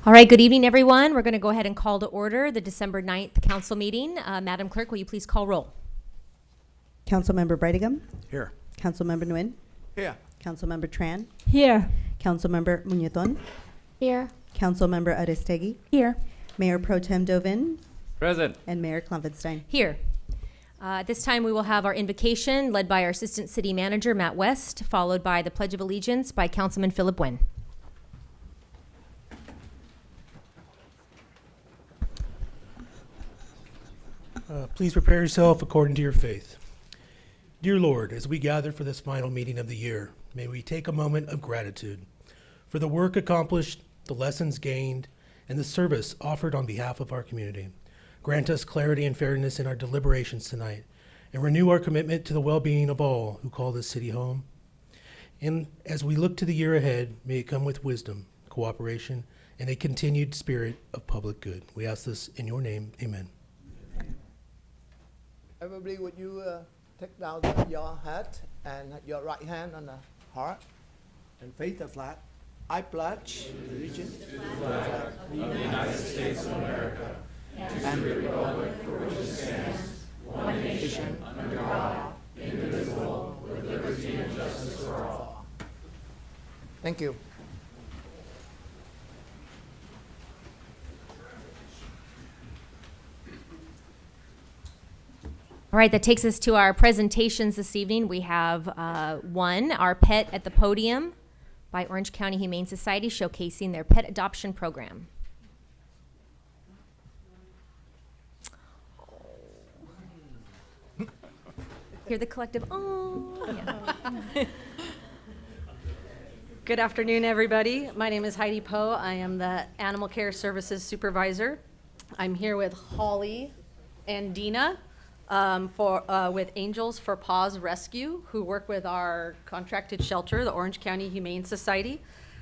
All right, good evening, everyone. We're going to go ahead and call to order the December 9th council meeting. Madam Clerk, will you please call roll? Councilmember Brightingham. Here. Councilmember Nguyen. Here. Councilmember Tran. Here. Councilmember Muñetón. Here. Councilmember Aristegui. Here. Mayor Pro Tem Dovin. Present. And Mayor Klumpenstein. Here. At this time, we will have our invocation led by our Assistant City Manager, Matt West, followed by the Pledge of Allegiance by Councilman Philip Nguyen. Please prepare yourself according to your faith. Dear Lord, as we gather for this final meeting of the year, may we take a moment of gratitude for the work accomplished, the lessons gained, and the service offered on behalf of our community. Grant us clarity and fairness in our deliberations tonight, and renew our commitment to the well-being of all who call this city home. And as we look to the year ahead, may it come with wisdom, cooperation, and a continued spirit of public good. We ask this in your name. Amen. Everybody, would you take down your head and your right hand on the heart and face the flag? I pledge allegiance to the flag of the United States of America and the republic for which it stands, one nation, under God, indivisible, with liberty and justice for all. Thank you. All right, that takes us to our presentations this evening. We have one, Our Pet at the Podium by Orange County Humane Society, showcasing their pet adoption program. Hear the collective, oh. Yeah. Good afternoon, everybody. My name is Heidi Poe. I am the Animal Care Services Supervisor. I'm here with Holly and Dina with Angels for Paws Rescue, who work with our contracted shelter, the Orange County Humane Society.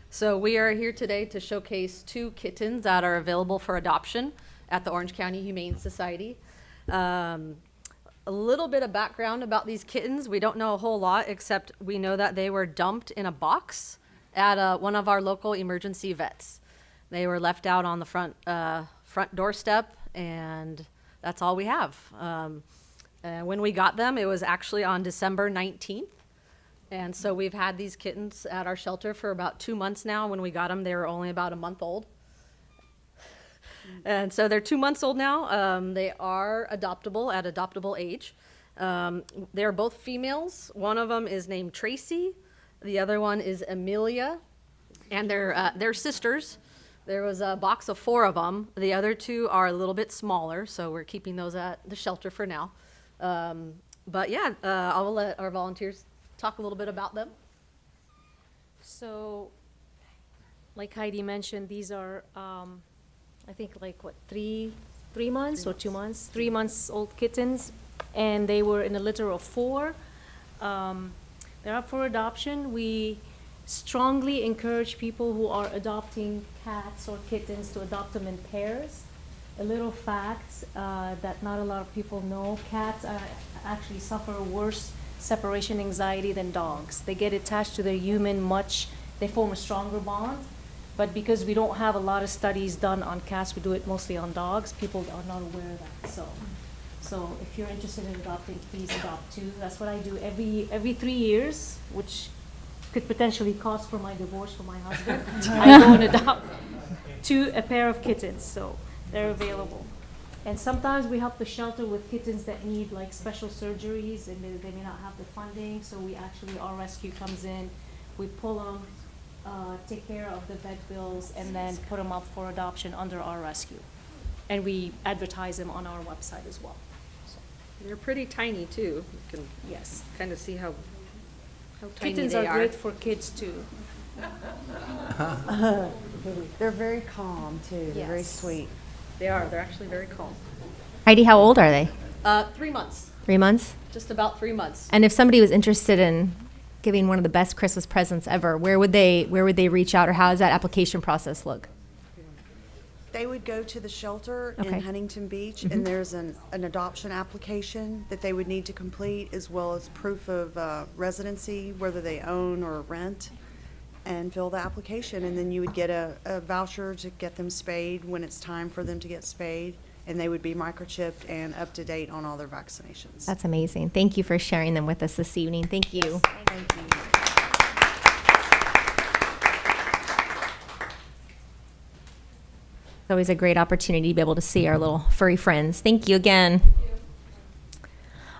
So we are here today to showcase 2 kittens that are available for adoption at the Orange County Humane Society. A little bit of background about these kittens. We don't know a whole lot, except we know that they were dumped in a box at one of our local emergency vets. They were left out on the front doorstep, and that's all we have. When we got them, it was actually on December 19th. And so we've had these kittens at our shelter for about 2 months now. When we got them, they were only about a month old. And so they're 2 months old now. They are adoptable at adoptable age. They're both females. One of them is named Tracy. The other one is Amelia. And they're sisters. There was a box of 4 of them. The other 2 are a little bit smaller, so we're keeping those at the shelter for now. But yeah, I will let our volunteers talk a little bit about them. So, like Heidi mentioned, these are, I think, like what, three months or 2 months? 3 months old kittens, and they were in a litter of 4. They're up for adoption. We strongly encourage people who are adopting cats or kittens to adopt them in pairs. A little fact that not a lot of people know, cats actually suffer worse separation anxiety than dogs. They get attached to their human they form a stronger bond, but because we don't have a lot of studies done on cats, we do it mostly on dogs, people are not aware of that. So if you're interested in adopting, please adopt too. That's what I do every 3 years, which could potentially cost for my divorce for my husband. I go and adopt a pair of kittens, so they're available. And sometimes we help the shelter with kittens that need like special surgeries and they may not have the funding, so our rescue comes in, we pull them, take care of the vet bills, and then put them up for adoption under our rescue. And we advertise them on our website as well. They're pretty tiny too. You can Yes. kind of see how tiny Kittens they are great for kids too. They're very calm too. They're very Yes. sweet. They are. They're actually very calm. Heidi, how old are they? 3 months. 3 months? Just about 3 months. And if somebody was interested in giving one of the best Christmas presents ever, where would they reach out, or how does that application process look? They would go to the shelter Okay. in Huntington Beach, and there's an adoption application that they would need to complete, as well as proof of residency, whether they own or rent. and fill the application, and then you would get a voucher to get them spayed when it's time for them to get spayed, and they would be microchipped and up to date on all their vaccinations. That's amazing. Thank you for sharing them with us this evening. Thank you. Thank you. It's always a great opportunity to be able to see our little furry friends. Thank you again.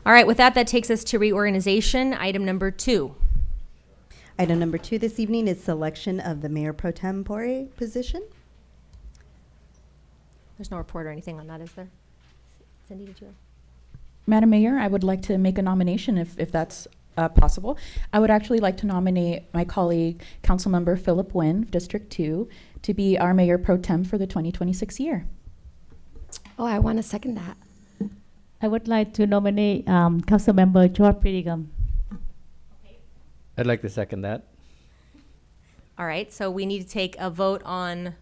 All right, with that, that takes us to reorganization. Item number 2. Item number 2 this evening is selection of the mayor pro tempore position. There's no report or anything on that, is there? Cindy, did you? Madam Mayor, I would like to make a nomination if that's possible. I would actually like to nominate my colleague, Councilmember Philip Nguyen, District 2, to be our mayor pro tem for the 2026 year. Oh, I want to second that. I would like to nominate Councilmember George Prettigum. I'd like to second that. All right, so we need to take a vote on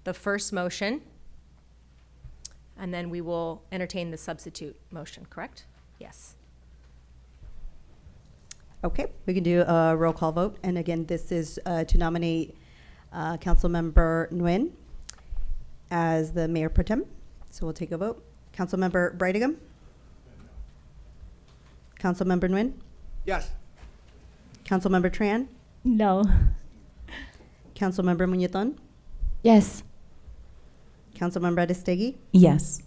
the first motion, and then we will entertain the substitute motion, correct? Yes. Okay, we can do a roll call vote. And again, this is to nominate Councilmember Nguyen as the mayor pro tem. So we'll take a vote. Councilmember Brightingham? Councilmember Nguyen? Yes. Councilmember Tran? No. Councilmember Muñetón? Yes. Councilmember Aristegui? Yes.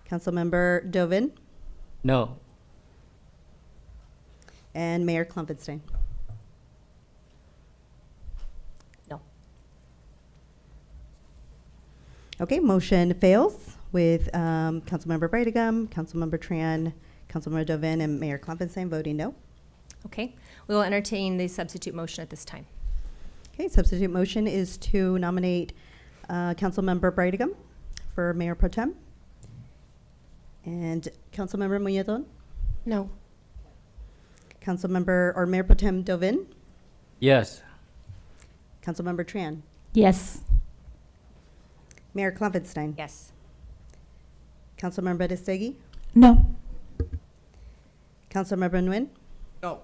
Councilmember Dovin? No. And Mayor Klumpenstein? No. Okay, motion fails with Councilmember Brightingham, Councilmember Tran, Councilmember Dovin, and Mayor Klumpenstein voting no. Okay, we will entertain the substitute motion at this time. Okay, substitute motion is to nominate Councilmember Brightingham for mayor pro tem. And Councilmember Muñetón? No. Councilmember, or Mayor Pro Tem Dovin? Yes. Councilmember Tran? Yes. Mayor Klumpenstein? Yes. Councilmember Aristegui? No. Councilmember Nguyen? No.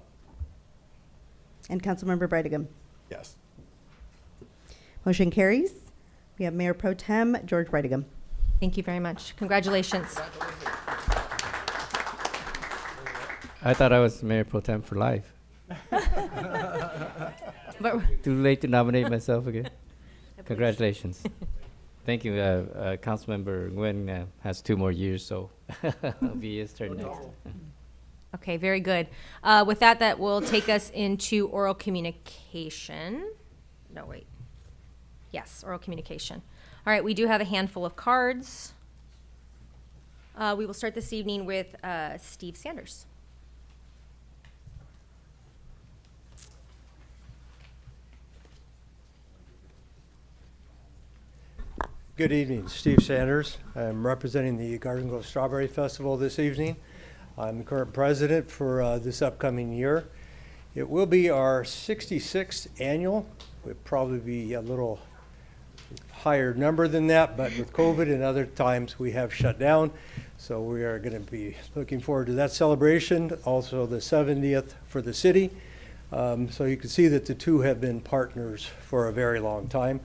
And Councilmember Brightingham? Yes. Motion carries. We have Mayor Pro Tem George Brightingham. Thank you very much. Congratulations. I thought I was mayor pro tem for life. But Too late to nominate myself again. Congratulations. Thank you. Councilmember Nguyen has 2 more years, so it'll be his turn next. okay, very good. With that, that will take us into oral communication. No, wait. Yes, oral communication. All right, we do have a handful of cards. We will start this evening with Steve Sanders. Good evening, Steve Sanders. I'm representing the Garden Grove Strawberry Festival this evening. I'm the current president for this upcoming year. It will be our 66th annual. We'll probably be a little higher number than that, but with COVID and other times we have shut down. So we are going to be looking forward to that celebration, also the 70th for the city. So you can see that the two have been partners for a very long time.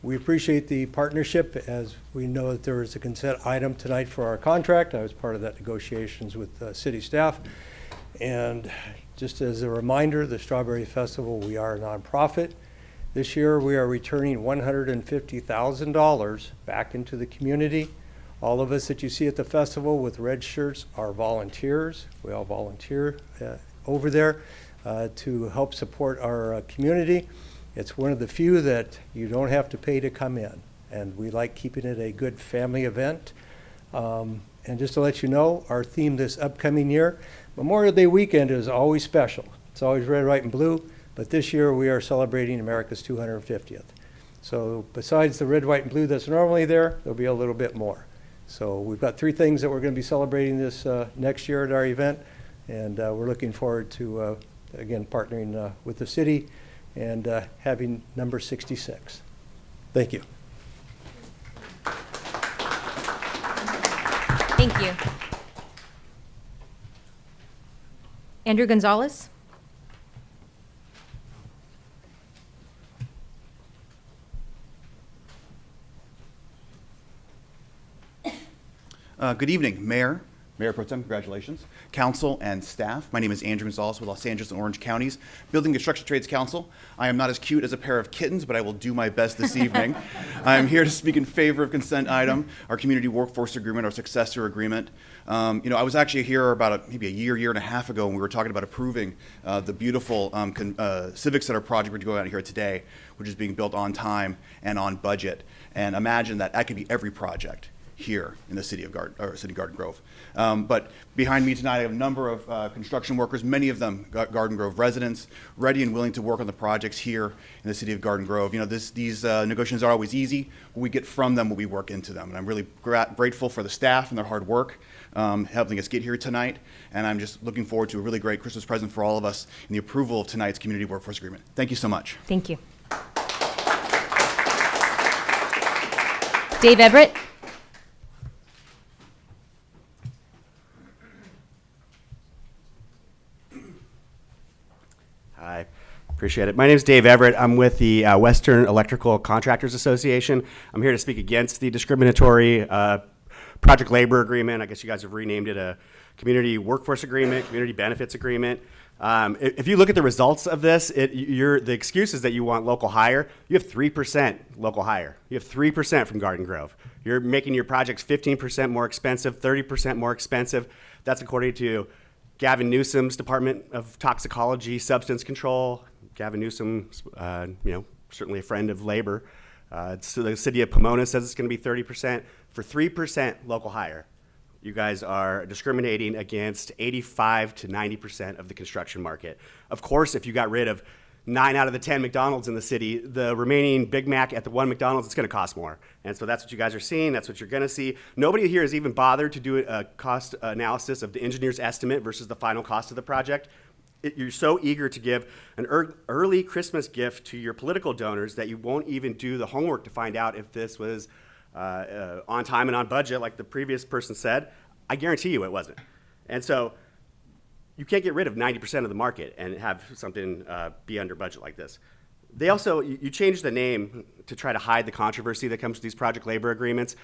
We appreciate the partnership, as we know that there is a consent item tonight for our contract. I was part of that negotiations with city staff. And just as a reminder, the Strawberry Festival, we are a nonprofit. This year we are returning $150,000 back into the community. All of us that you see at the festival with red shirts are volunteers. We all volunteer over there to help support our community. It's one of the few that you don't have to pay to come in, and we like keeping it a good family event. And just to let you know, our theme this upcoming year, Memorial Day weekend is always special. It's always red, white, and blue, but this year we are celebrating America's 250th. So besides the red, white, and blue that's normally there, there'll be a little bit more. So we've got 3 things that we're going to be celebrating this next year at our event, and we're looking forward to, again, partnering with the city and having number 66. Thank you. Thank you. Andrew Gonzalez? Good evening, Mayor Pro Tem, congratulations, Council and staff. My name is Andrew Gonzalez with Los Angeles and Orange Counties Building Construction Trades Council. I am not as cute as a pair of kittens, but I will do my best this evening. I am here to speak in favor of consent item, our community workforce agreement, our successor agreement. I was actually here about maybe a year and a half ago when we were talking about approving the beautiful Civic Center project we're going out here today, which is being built on time and on budget. And imagine that could be every project here in the city of Garden Grove. But behind me tonight, I have a number of construction workers, many of them Garden Grove residents, ready and willing to work on the projects here in the city of Garden Grove. These negotiations are always easy. What we get from them, what we work into them. And I'm really grateful for the staff and their hard work helping us get here tonight. And I'm just looking forward to a really great Christmas present for all of us in the approval of tonight's community workforce agreement. Thank you so much. Thank you. Dave Everett. Hi, appreciate it. My name is Dave Everett. I'm with the Western Electrical Contractors Association. I'm here to speak against the discriminatory project labor agreement. I guess you guys have renamed it a community workforce agreement, community benefits agreement. If you look at the results of this, the excuse is that you want local hire. You have 3% local hire. You have 3% from Garden Grove. You're making your projects 15% more expensive, 30% more expensive. That's according to Gavin Newsom's Department of Toxicology, Substance Control. Gavin Newsom, certainly a friend of labor. So the city of Pomona says it's going to be 30%. For 3% local hire, you guys are discriminating against 85 to 90% of the construction market. Of course, if you got rid of 9 out of the 10 McDonald's in the city, the remaining Big Mac at the one McDonald's, it's going to cost more. And so that's what you guys are seeing. That's what you're going to see. Nobody here has even bothered to do a cost analysis of the engineer's estimate versus the final cost of the project. You're so eager to give an early Christmas gift to your political donors that you won't even do the homework to find out if this was on time and on budget, like the previous person said. I guarantee you it wasn't. And so you can't get rid of 90% of the market and have something be under budget like this. They also, you changed the name to try to hide the controversy that comes with these project labor agreements.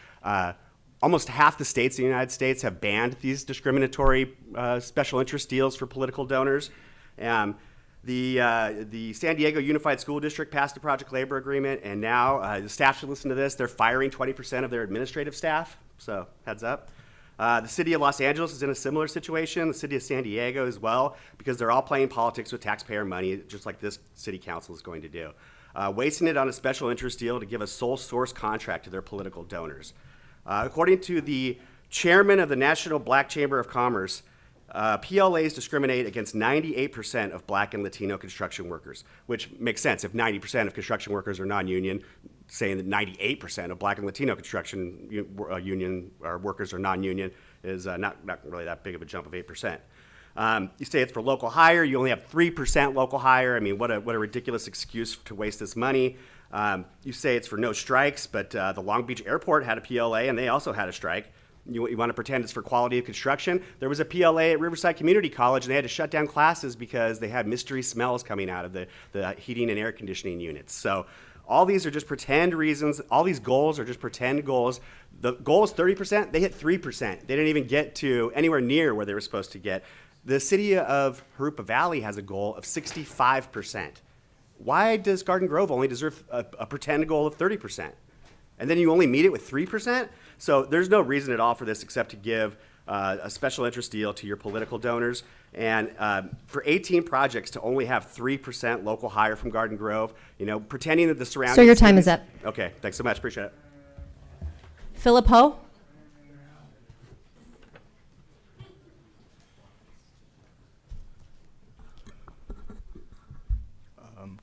Almost half the states in the United States have banned these discriminatory special interest deals for political donors. The San Diego Unified School District passed a project labor agreement, and now the staff should listen to this. They're firing 20% of their administrative staff, so heads up. The city of Los Angeles is in a similar situation, the city of San Diego as well, because they're all playing politics with taxpayer money, just like this city council is going to do. Wasting it on a special interest deal to give a sole source contract to their political donors. According to the chairman of the National Black Chamber of Commerce, PLAs discriminate against 98% of Black and Latino construction workers, which makes sense. If 90% of construction workers are non-union, saying that 98% of Black and Latino construction union or workers are non-union is not really that big of a jump of 8%. You say it's for local hire. You only have 3% local hire. I mean, what a ridiculous excuse to waste this money. You say it's for no strikes, but the Long Beach Airport had a PLA, and they also had a strike. You want to pretend it's for quality of construction? There was a PLA at Riverside Community College, and they had to shut down classes because they had mystery smells coming out of the heating and air conditioning units. So all these are just pretend reasons. All these goals are just pretend goals. The goal is 30%. They hit 3%. They didn't even get to anywhere near where they were supposed to get. The city of Harupa Valley has a goal of 65%. Why does Garden Grove only deserve a pretend goal of 30%? And then you only meet it with 3%? So there's no reason at all for this except to give a special interest deal to your political donors. And for 18 projects to only have 3% local hire from Garden Grove, pretending that the surrounding... Sir, your time is up. Okay, thanks so much. Appreciate it. Philip Ho.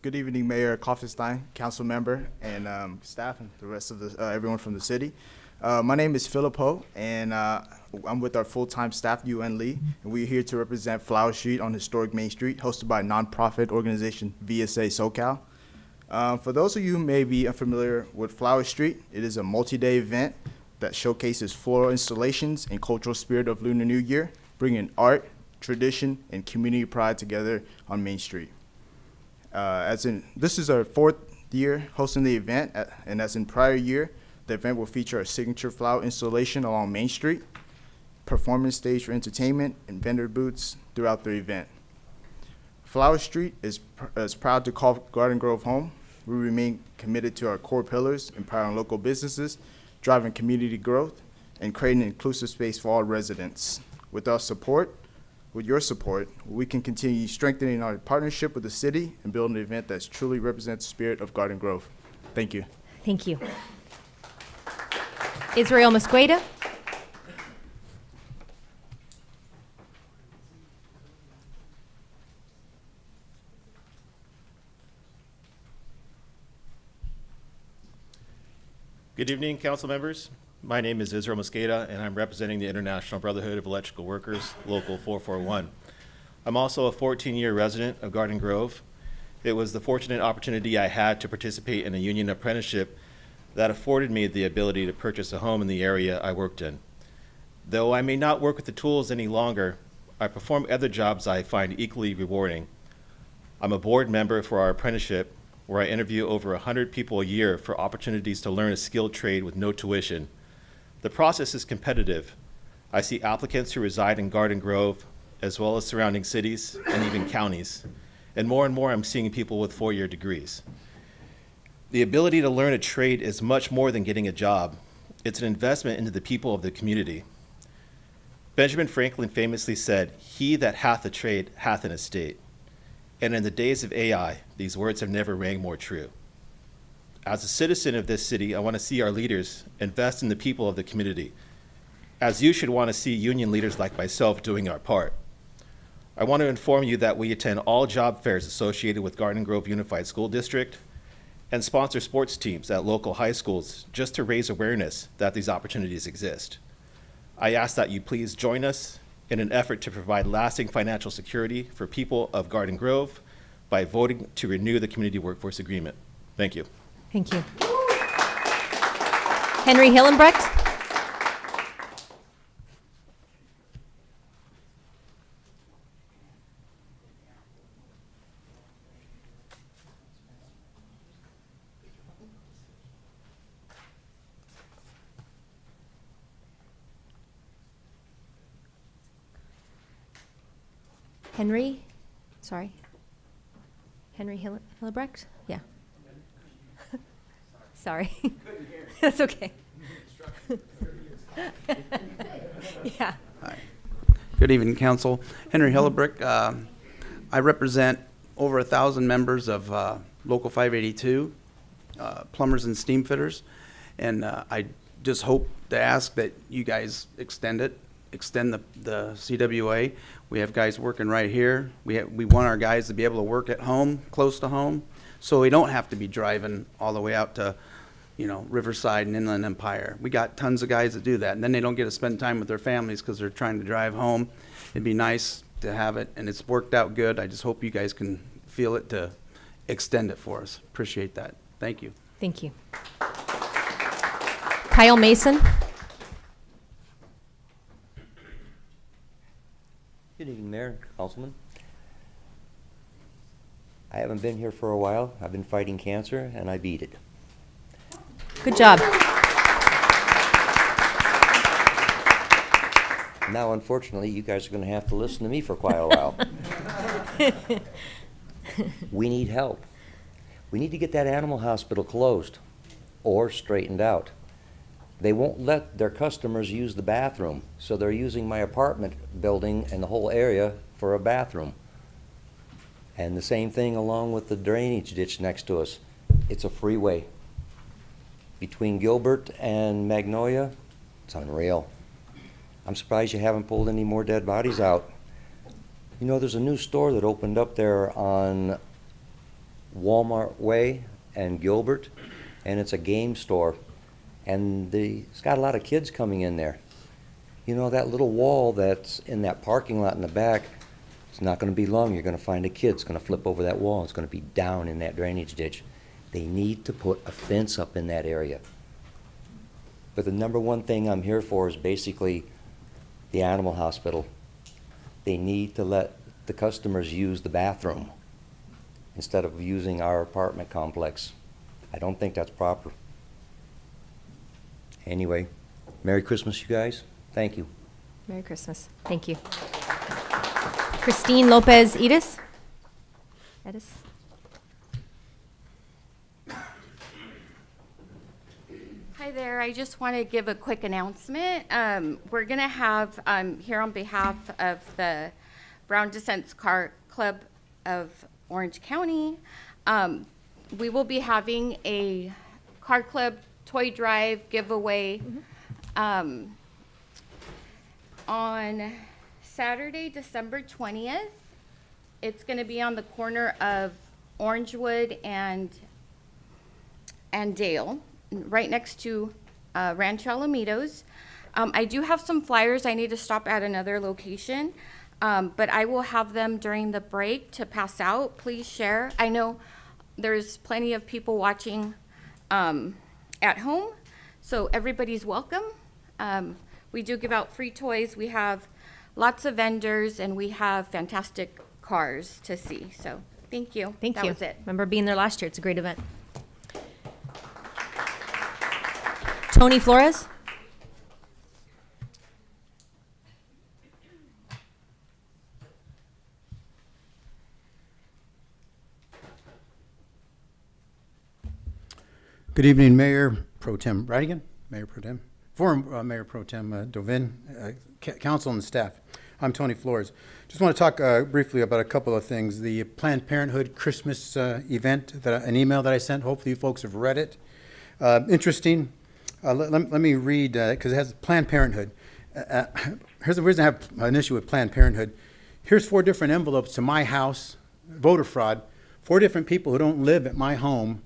Good evening, Mayor Kaufenstein, council member, and staff, and the rest of everyone from the city. My name is Philip Ho, and I'm with our full-time staff, UN Lee, and we're here to represent Flower Street on historic Main Street, hosted by a nonprofit organization, VSA SoCal. For those of you who may be unfamiliar with Flower Street, it is a multi-day event that showcases floral installations and cultural spirit of Lunar New Year, bringing art, tradition, and community pride together on Main Street. This is our 4th year hosting the event, and as in prior year, the event will feature a signature flower installation along Main Street, performance stage for entertainment, and vendor booths throughout the event. Flower Street is proud to call Garden Grove home. We remain committed to our core pillars, empowering local businesses, driving community growth, and creating an inclusive space for all residents. With your support, we can continue strengthening our partnership with the city and building an event that truly represents the spirit of Garden Grove. Thank you. Thank you. Israel Mosqueda. Good evening, council members. My name is Israel Mosqueda, and I'm representing the International Brotherhood of Electrical Workers, Local 441. I'm also a 14-year resident of Garden Grove. It was the fortunate opportunity I had to participate in a union apprenticeship that afforded me the ability to purchase a home in the area I worked in. Though I may not work with the tools any longer, I perform other jobs I find equally rewarding. I'm a board member for our apprenticeship, where I interview over 100 people a year for opportunities to learn a skilled trade with no tuition. The process is competitive. I see applicants who reside in Garden Grove, as well as surrounding cities and even counties. And more I'm seeing people with 4-year degrees. The ability to learn a trade is much more than getting a job. It's an investment into the people of the community. Benjamin Franklin famously said, "He that hath a trade hath an estate." And in the days of AI, these words have never rang more true. As a citizen of this city, I want to see our leaders invest in the people of the community, as you should want to see union leaders like myself doing our part. I want to inform you that we attend all job fairs associated with Garden Grove Unified School District and sponsor sports teams at local high schools just to raise awareness that these opportunities exist. I ask that you please join us in an effort to provide lasting financial security for people of Garden Grove by voting to renew the Community Workforce Agreement. Thank you. Thank you. Henry Hillenbrecht. Henry, sorry. Henry Hillebrecht? Yeah. Sorry. That's okay. Yeah. Hi. Good evening, Council. Henry Hillebrecht. I represent over 1,000 members of Local 582, plumbers and steam fitters, and I just hope to ask that you guys extend the CWA. We have guys working right here. We want our guys to be able to work at home, close to home, so we don't have to be driving all the way out to, Riverside and Inland Empire. We got tons of guys that do that, and then they don't get to spend time with their families because they're trying to drive home. It'd be nice to have it, and it's worked out good. I just hope you guys can feel it to extend it for us. Appreciate that. Thank you. Thank you. Kyle Mason. Good evening, Mayor, Councilman. I haven't been here for a while. I've been fighting cancer, and I beat it. Good job. Now, unfortunately, you guys are going to have to listen to me for quite a while. We need help. We need to get that animal hospital closed or straightened out. They won't let their customers use the bathroom, so they're using my apartment building and the whole area for a bathroom. And the same thing along with the drainage ditch next to us. It's a freeway. Between Gilbert and Magnolia, it's unreal. I'm surprised you haven't pulled any more dead bodies out. There's a new store that opened up there on Walmart Way and Gilbert, and it's a game store. And it's got a lot of kids coming in there. That little wall that's in that parking lot in the back, it's not going to be long. You're going to find a kid that's going to flip over that wall. It's going to be down in that drainage ditch. They need to put a fence up in that area. But the number one thing I'm here for is basically the animal hospital. They need to let the customers use the bathroom instead of using our apartment complex. I don't think that's proper. Anyway, Merry Christmas, you guys. Thank you. Merry Christmas. Thank you. Christine Lopez Edis. Edis. Hi there. I just want to give a quick announcement. We're going to have here on behalf of the Brown Descents Car Club of Orange County, we will be having a car club toy drive giveaway on Saturday, December 20th. It's going to be on the corner of Orangewood and Dale, right next to Rancho Alamitos. I do have some flyers. I need to stop at another location, but I will have them during the break to pass out. Please share. I know there's plenty of people watching at home, so everybody's welcome. We do give out free toys. We have lots of vendors, and we have fantastic cars to see. So thank you. Thank you. That was it. Remember being there last year. It's a great event. Tony Flores. Good evening, Mayor Pro Tem Bradigan, Mayor Pro Tem, former Mayor Pro Tem Dovin, council and staff. I'm Tony Flores. Just want to talk briefly about a couple of things. The Planned Parenthood Christmas event, an email that I sent. Hopefully you folks have read it. Interesting. Let me read, because it has Planned Parenthood. Here's the reason I have an issue with Planned Parenthood. Here's 4 different envelopes to my house, voter fraud, 4 different people who don't live at my home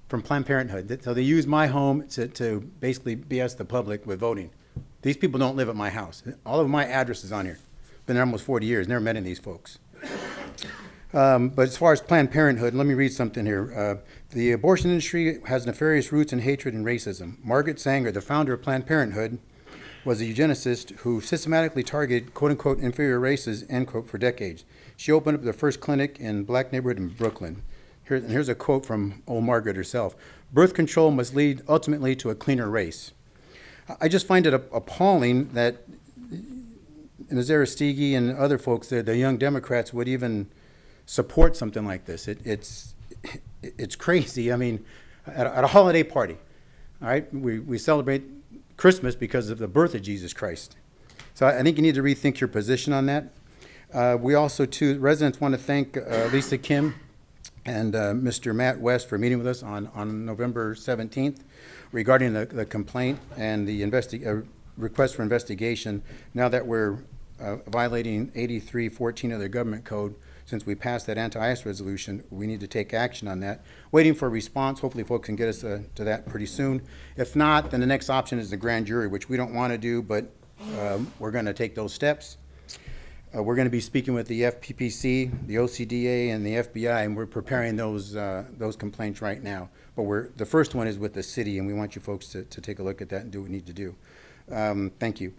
from Planned Parenthood. So they use my home to basically BS the public with voting. These people don't live at my house. All of my address is on here. Been there almost 40 years, never met any of these folks. But as far as Planned Parenthood, let me read something here. The abortion industry has nefarious roots in hatred and racism. Margaret Sanger, the founder of Planned Parenthood, was a eugenicist who systematically targeted quote-unquote inferior races, end quote, for decades. She opened up the first clinic in black neighborhood in Brooklyn. Here's a quote from old Margaret herself. Birth control must lead ultimately to a cleaner race. I just find it appalling that Nazara Stigi and other folks, the young Democrats, would even support something like this. It's crazy. I mean, at a holiday party, all right, we celebrate Christmas because of the birth of Jesus Christ. So I think you need to rethink your position on that. We also, too, residents want to thank Lisa Kim and Mr. Matt West for meeting with us on November 17th regarding the complaint and the request for investigation. Now that we're violating 8314 of the government code, since we passed that anti-ICE resolution, we need to take action on that. Waiting for a response. Hopefully folks can get us to that pretty soon. If not, then the next option is the grand jury, which we don't want to do, but we're going to take those steps. We're going to be speaking with the FPPC, the OCDA, and the FBI, and we're preparing those complaints right now. But the first one is with the city, and we want you folks to take a look at that and do what we need to do. Thank you.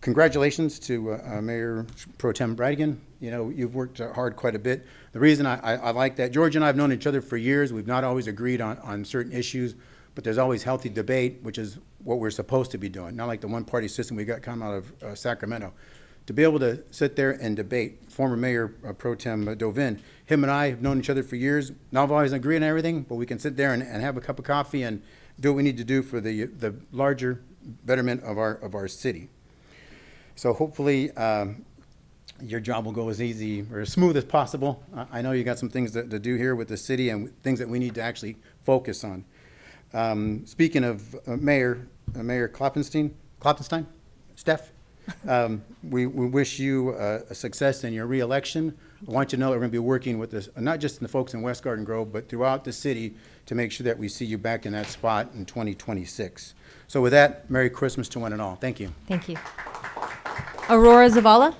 Congratulations to Mayor Pro Tem Bradigan. You know, you've worked hard quite a bit. The reason I like that, George and I have known each other for years. We've not always agreed on certain issues, but there's always healthy debate, which is what we're supposed to be doing, not like the one-party system we got coming out of Sacramento. To be able to sit there and debate, former Mayor Pro Tem Dovin, him and I have known each other for years, not always agree on everything, but we can sit there and have a cup of coffee and do what we need to do for the larger betterment of our city. So hopefully your job will go as easy or as smooth as possible. I know you got some things to do here with the city and things that we need to actually focus on. Speaking of Mayor Klopfenstein, Steph, we wish you a success in your re-election. I want you to know that we're going to be working with this, not just the folks in West Garden Grove, but throughout the city to make sure that we see you back in that spot in 2026. So with that, Merry Christmas to one and all. Thank you. Thank you. Aurora Zavala.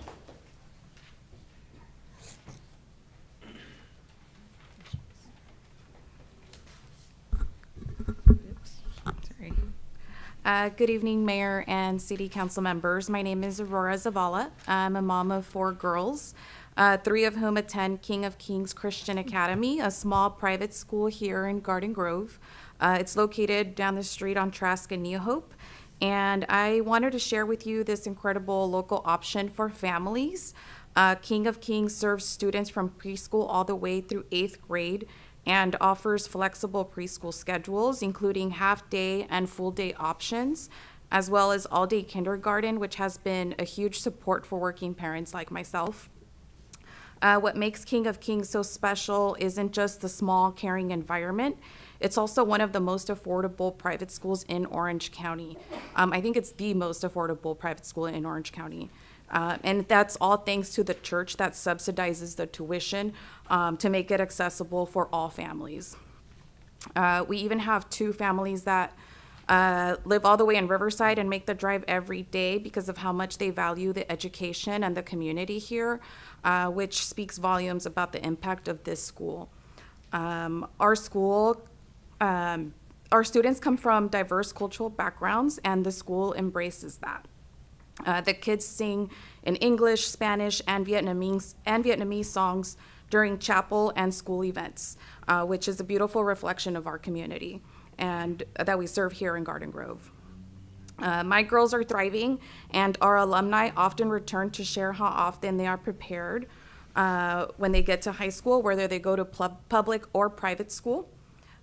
Good evening, Mayor and City Council members. My name is Aurora Zavala. I'm a mom of 4 girls, 3 of whom attend King of Kings Christian Academy, a small private school here in Garden Grove. It's located down the street on Trask and New Hope. And I wanted to share with you this incredible local option for families. King of Kings serves students from preschool all the way through 8th grade and offers flexible preschool schedules, including half-day and full-day options, as well as all-day kindergarten, which has been a huge support for working parents like myself. What makes King of Kings so special isn't just the small, caring environment. It's also one of the most affordable private schools in Orange County. I think it's the most affordable private school in Orange County. And that's all thanks to the church that subsidizes the tuition to make it accessible for all families. We even have 2 families that live all the way in Riverside and make the drive every day because of how much they value the education and the community here, which speaks volumes about the impact of this school. Our students come from diverse cultural backgrounds, and the school embraces that. The kids sing in English, Spanish, and Vietnamese songs during chapel and school events, which is a beautiful reflection of our community and that we serve here in Garden Grove. My girls are thriving, and our alumni often return to share how often they are prepared when they get to high school, whether they go to public or private school.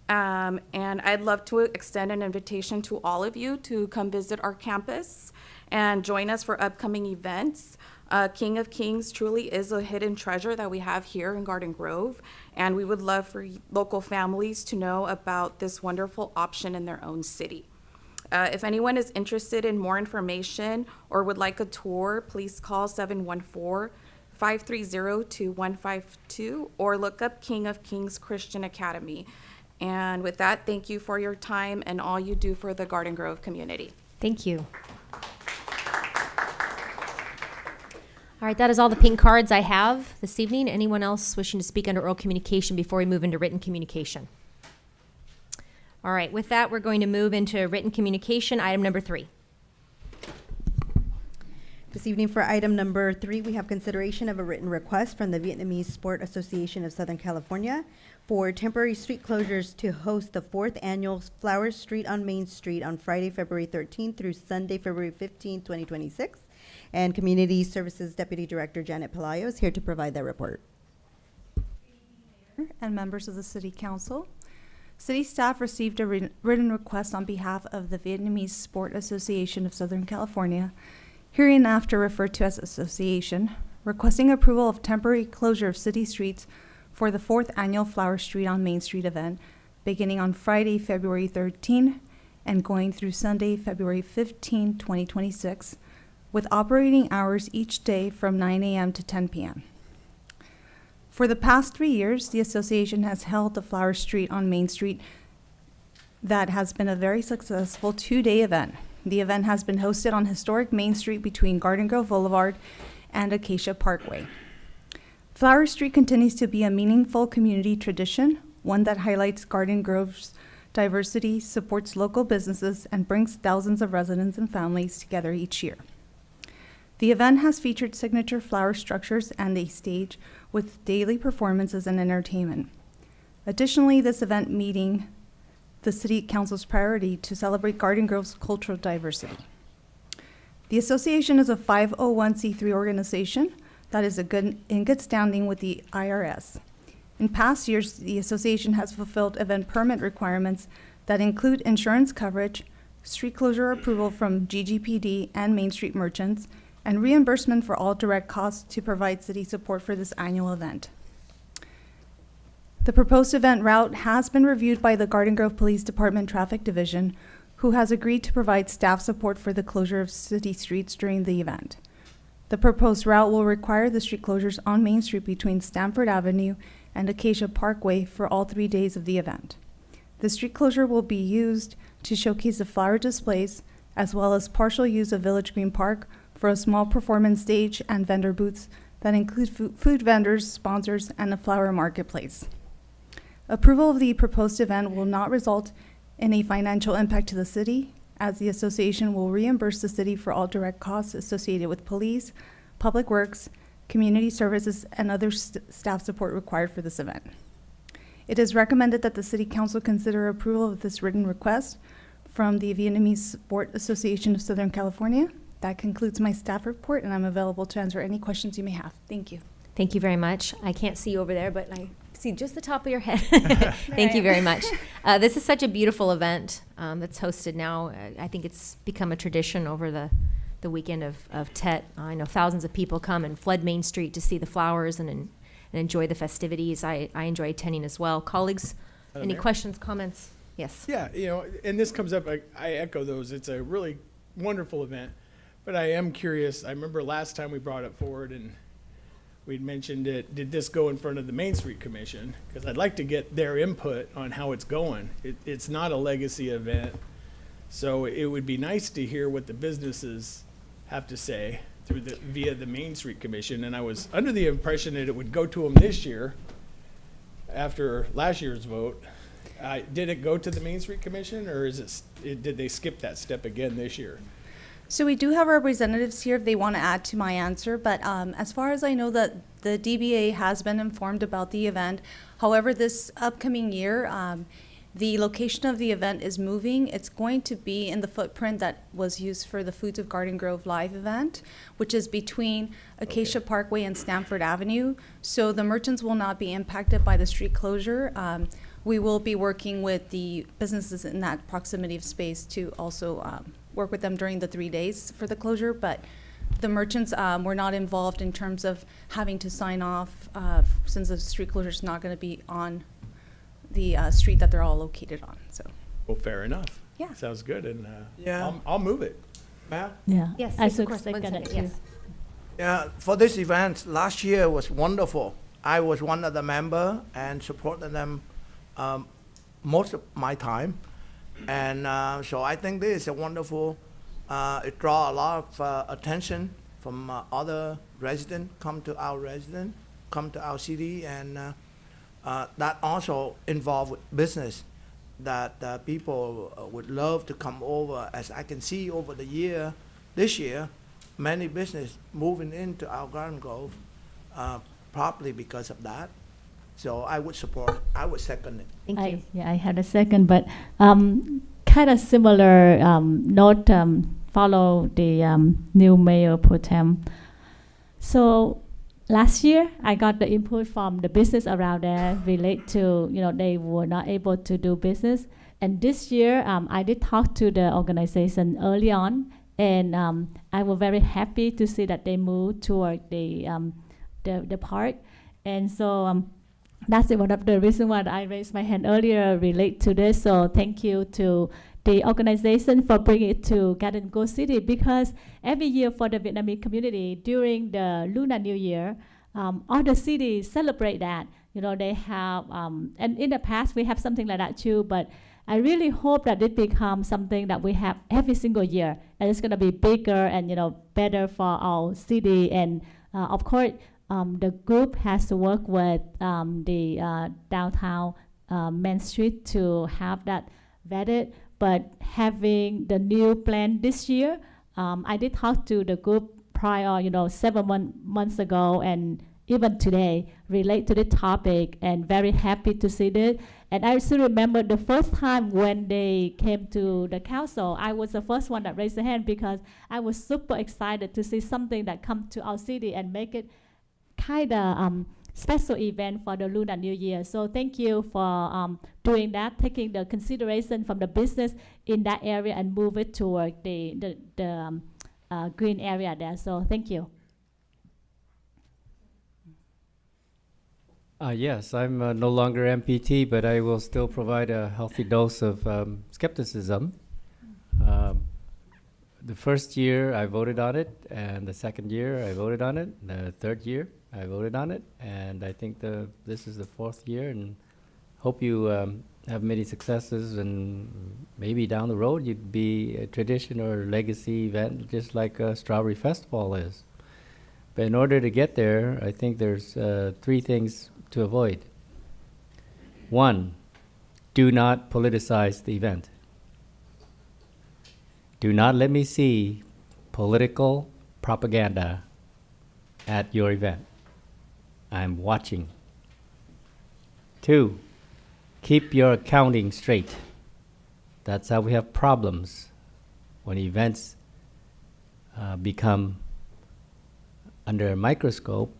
And I'd love to extend an invitation to all of you to come visit our campus and join us for upcoming events. King of Kings truly is a hidden treasure that we have here in Garden Grove, and we would love for local families to know about this wonderful option in their own city. If anyone is interested in more information or would like a tour, please call 714-530-2152 or look up King of Kings Christian Academy. And with that, thank you for your time and all you do for the Garden Grove community. Thank you. All right, that is all the pink cards I have this evening. Anyone else wishing to speak under oral communication before we move into written communication? All right, with that, we're going to move into written communication, item number 3. This evening for item number 3, we have consideration of a written request from the Vietnamese Sport Association of Southern California for temporary street closures to host the 4th annual Flowers Street on Main Street on Friday, February 13th through Sunday, February 15th, 2026. And Community Services Deputy Director Janet Pelayo is here to provide that report. And members of the City Council. City staff received a written request on behalf of the Vietnamese Sport Association of Southern California, hereinafter referred to as Association, requesting approval of temporary closure of city streets for the 4th annual Flower Street on Main Street event, beginning on Friday, February 13 and going through Sunday, February 15, 2026, with operating hours each day from 9 a.m. to 10 p.m. For the past 3 years, the association has held the Flower Street on Main Street that has been a very successful 2-day event. The event has been hosted on historic Main Street between Garden Grove Boulevard and Acacia Parkway. Flower Street continues to be a meaningful community tradition, one that highlights Garden Grove's diversity, supports local businesses, and brings thousands of residents and families together each year. The event has featured signature flower structures and a stage with daily performances and entertainment. Additionally, this event meeting the City Council's priority to celebrate Garden Grove's cultural diversity. The association is a 501c3 organization that is in good standing with the IRS. In past years, the association has fulfilled event permit requirements that include insurance coverage, street closure approval from GGPD and Main Street merchants, and reimbursement for all direct costs to provide city support for this annual event. The proposed event route has been reviewed by the Garden Grove Police Department Traffic Division, who has agreed to provide staff support for the closure of city streets during the event. The proposed route will require the street closures on Main Street between Stanford Avenue and Acacia Parkway for all 3 days of the event. The street closure will be used to showcase the flower displays, as well as partial use of Village Green Park for a small performance stage and vendor booths that include food vendors, sponsors, and a flower marketplace. Approval of the proposed event will not result in a financial impact to the city, as the association will reimburse the city for all direct costs associated with police, public works, community services, and other staff support required for this event. It is recommended that the City Council consider approval of this written request from the Vietnamese Sport Association of Southern California. That concludes my staff report, and I'm available to answer any questions you may have. Thank you. Thank you very much. I can't see over there, but I see just the top of your head. Thank you very much. This is such a beautiful event that's hosted now. I think it's become a tradition over the weekend of Tet. I know thousands of people come and flood Main Street to see the flowers and enjoy the festivities. I enjoy attending as well. Colleagues, any Mayor? questions, comments? Yes. Yeah, and this comes up, I echo those. It's a really wonderful event. But I am curious, I remember last time we brought it forward and we'd mentioned it, did this go in front of the Main Street Commission? Because I'd like to get their input on how it's going. It's not a legacy event, so it would be nice to hear what the businesses have to say via the Main Street Commission. And I was under the impression that it would go to them this year after last year's vote. Did it go to the Main Street Commission, or did they skip that step again this year? So we do have representatives here if they want to add to my answer, but as far as I know, that the DBA has been informed about the event. However, this upcoming year, the location of the event is moving. It's going to be in the footprint that was used for the Foods of Garden Grove Live event, which is between Acacia Parkway and Stanford Avenue. So the merchants will not be impacted by the street closure. We will be working with the businesses in that proximity of space to also work with them during the 3 days for the closure, but the merchants were not involved in terms of having to sign off since the street closure is not going to be on the street that they're all located on. So. Well, fair enough. Yeah. Sounds good, and Yeah. I'll move it. Mayor? Yeah. Yes, I yes, of should course. One second it second, too. yes. Yeah, for this event, last year was wonderful. I was one of the member and supported them most of my time. And so I think this is a wonderful, it draw a lot of attention from other residents, come to our city, and that also involve with business that people would love to come over. As I can see over this year, many business moving into our Garden Grove, probably because of that. So I would second it. Thank you. Yeah, I had a second, but kind of similar note follow the new mayor pro tem. So last year, I got the input from the business around there relate to, they were not able to do business. And this year, I did talk to the organization early on, and I was very happy to see that they moved toward the park. And so that's one of the reasons why I raised my hand earlier relate to this. So thank you to the organization for bringing it to Garden Grove City, because every year for the Vietnamese community during the Lunar New Year, all the cities celebrate that. They have, and in the past we have something like that too, but I really hope that it becomes something that we have every single year, and it's going to be bigger and better for our city. And of course, the group has to work with the downtown Main Street to have that vetted. But having the new plan this year, I did talk to the group prior, 7 months ago, and even today, relate to the topic, and very happy to see this. And I still remember the first time when they came to the council, I was the first one that raised the hand because I was super excited to see something that come to our city and make it kind of special event for the Lunar New Year. So thank you for doing that, taking the consideration from the business in that area and move it toward the green area there. So thank you. Yes, I'm no longer MPT, but I will still provide a healthy dose of skepticism. The first year I voted on it, and the second year I voted on it, the third year I voted on it, and I think this is the fourth year, and hope you have many successes, and maybe down the road you'd be a tradition or legacy event just like Strawberry Festival is. But in order to get there, I think there's 3 things to avoid. 1, do not politicize the event. Do not let me see political propaganda at your event. I'm watching. 2, keep your accounting straight. That's how we have problems. When events become under a microscope,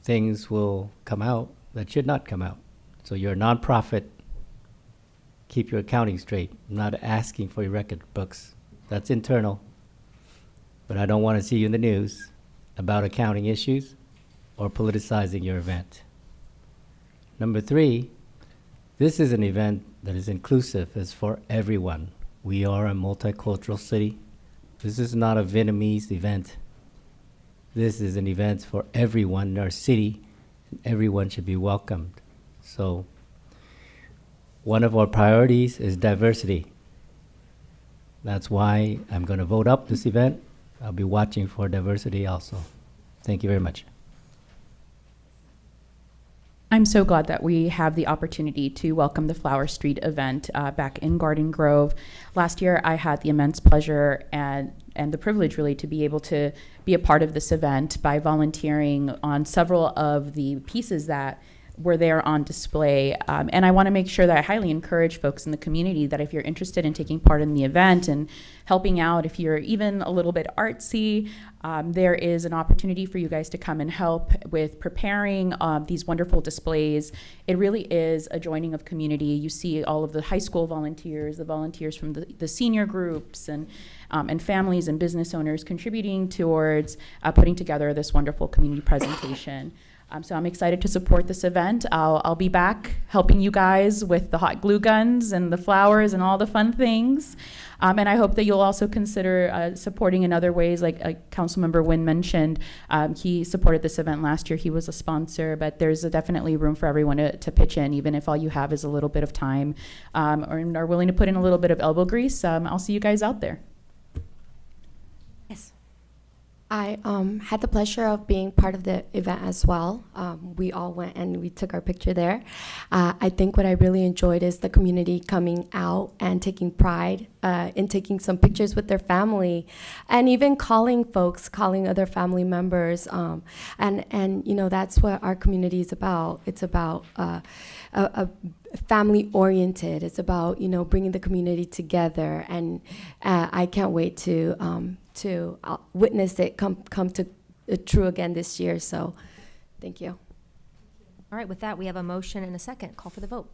things will come out that should not come out. So you're a nonprofit. Keep your accounting straight. I'm not asking for your record books. That's internal. But I don't want to see you in the news about accounting issues or politicizing your event. Number 3, this is an event that is inclusive. It's for everyone. We are a multicultural city. This is not a Vietnamese event. This is an event for everyone in our city, and everyone should be welcomed. So one of our priorities is diversity. That's why I'm going to vote up this event. I'll be watching for diversity also. Thank you very much. I'm so glad that we have the opportunity to welcome the Flower Street event back in Garden Grove. Last year, I had the immense pleasure and the privilege really to be able to be a part of this event by volunteering on several of the pieces that were there on display. And I want to make sure that I highly encourage folks in the community that if you're interested in taking part in the event and helping out, if you're even a little bit artsy, there is an opportunity for you guys to come and help with preparing these wonderful displays. It really is a joining of community. You see all of the high school volunteers, the volunteers from the senior groups, and families and business owners contributing towards putting together this wonderful community presentation. So I'm excited to support this event. I'll be back helping you guys with the hot glue guns and the flowers and all the fun things. And I hope that you'll also consider supporting in other ways, like Councilmember Nguyen mentioned. He supported this event last year. He was a sponsor, but there's definitely room for everyone to pitch in, even if all you have is a little bit of time or are willing to put in a little bit of elbow grease. I'll see you guys out there. Yes. I had the pleasure of being part of the event as well. We all went and we took our picture there. I think what I really enjoyed is the community coming out and taking pride in taking some pictures with their family, and even calling other family members. And you know, that's what our community is about. It's about a family oriented. It's about, you know, bringing the community together, and I can't wait to witness it come to true again this year. So thank you. All right, with that, we have a motion and a second. Call for the vote.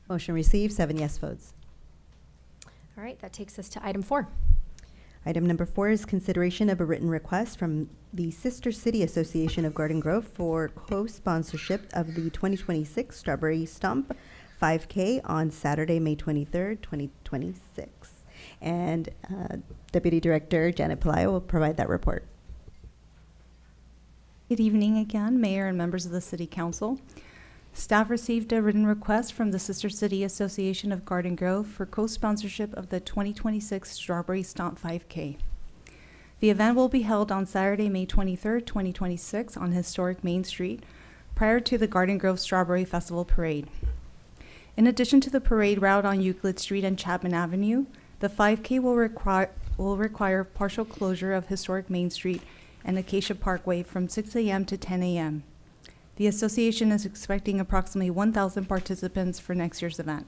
Motion received, 7 yes votes. All right, that takes us to item 4. Item number 4 is consideration of a written request from the Sister City Association of Garden Grove for co-sponsorship of the 2026 Strawberry Stomp 5K on Saturday, May 23rd, 2026. And Deputy Director Janet Pelayo will provide that report. Good evening again, Mayor and members of the City Council. Staff received a written request from the Sister City Association of Garden Grove for co-sponsorship of the 2026 Strawberry Stomp 5K. The event will be held on Saturday, May 23rd, 2026 on historic Main Street prior to the Garden Grove Strawberry Festival Parade. In addition to the parade route on Euclid Street and Chapman Avenue, the 5K will require partial closure of historic Main Street and Acacia Parkway from 6 a.m. to 10 a.m. The association is expecting approximately 1,000 participants for next year's event.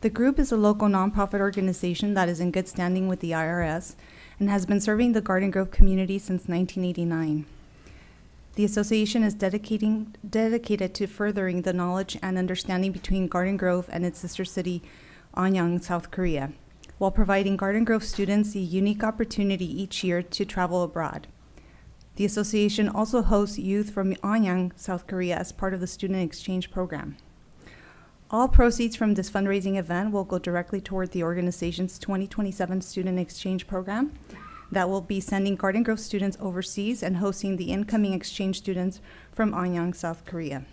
The group is a local nonprofit organization that is in good standing with the IRS and has been serving the Garden Grove community since 1989. The association is dedicated to furthering the knowledge and understanding between Garden Grove and its sister city, Anyang, South Korea, while providing Garden Grove students a unique opportunity each year to travel abroad. The association also hosts youth from Anyang, South Korea as part of the student exchange program. All proceeds from this fundraising event will go directly toward the organization's 2027 student exchange program that will be sending Garden Grove students overseas and hosting the incoming exchange students from Anyang, South Korea.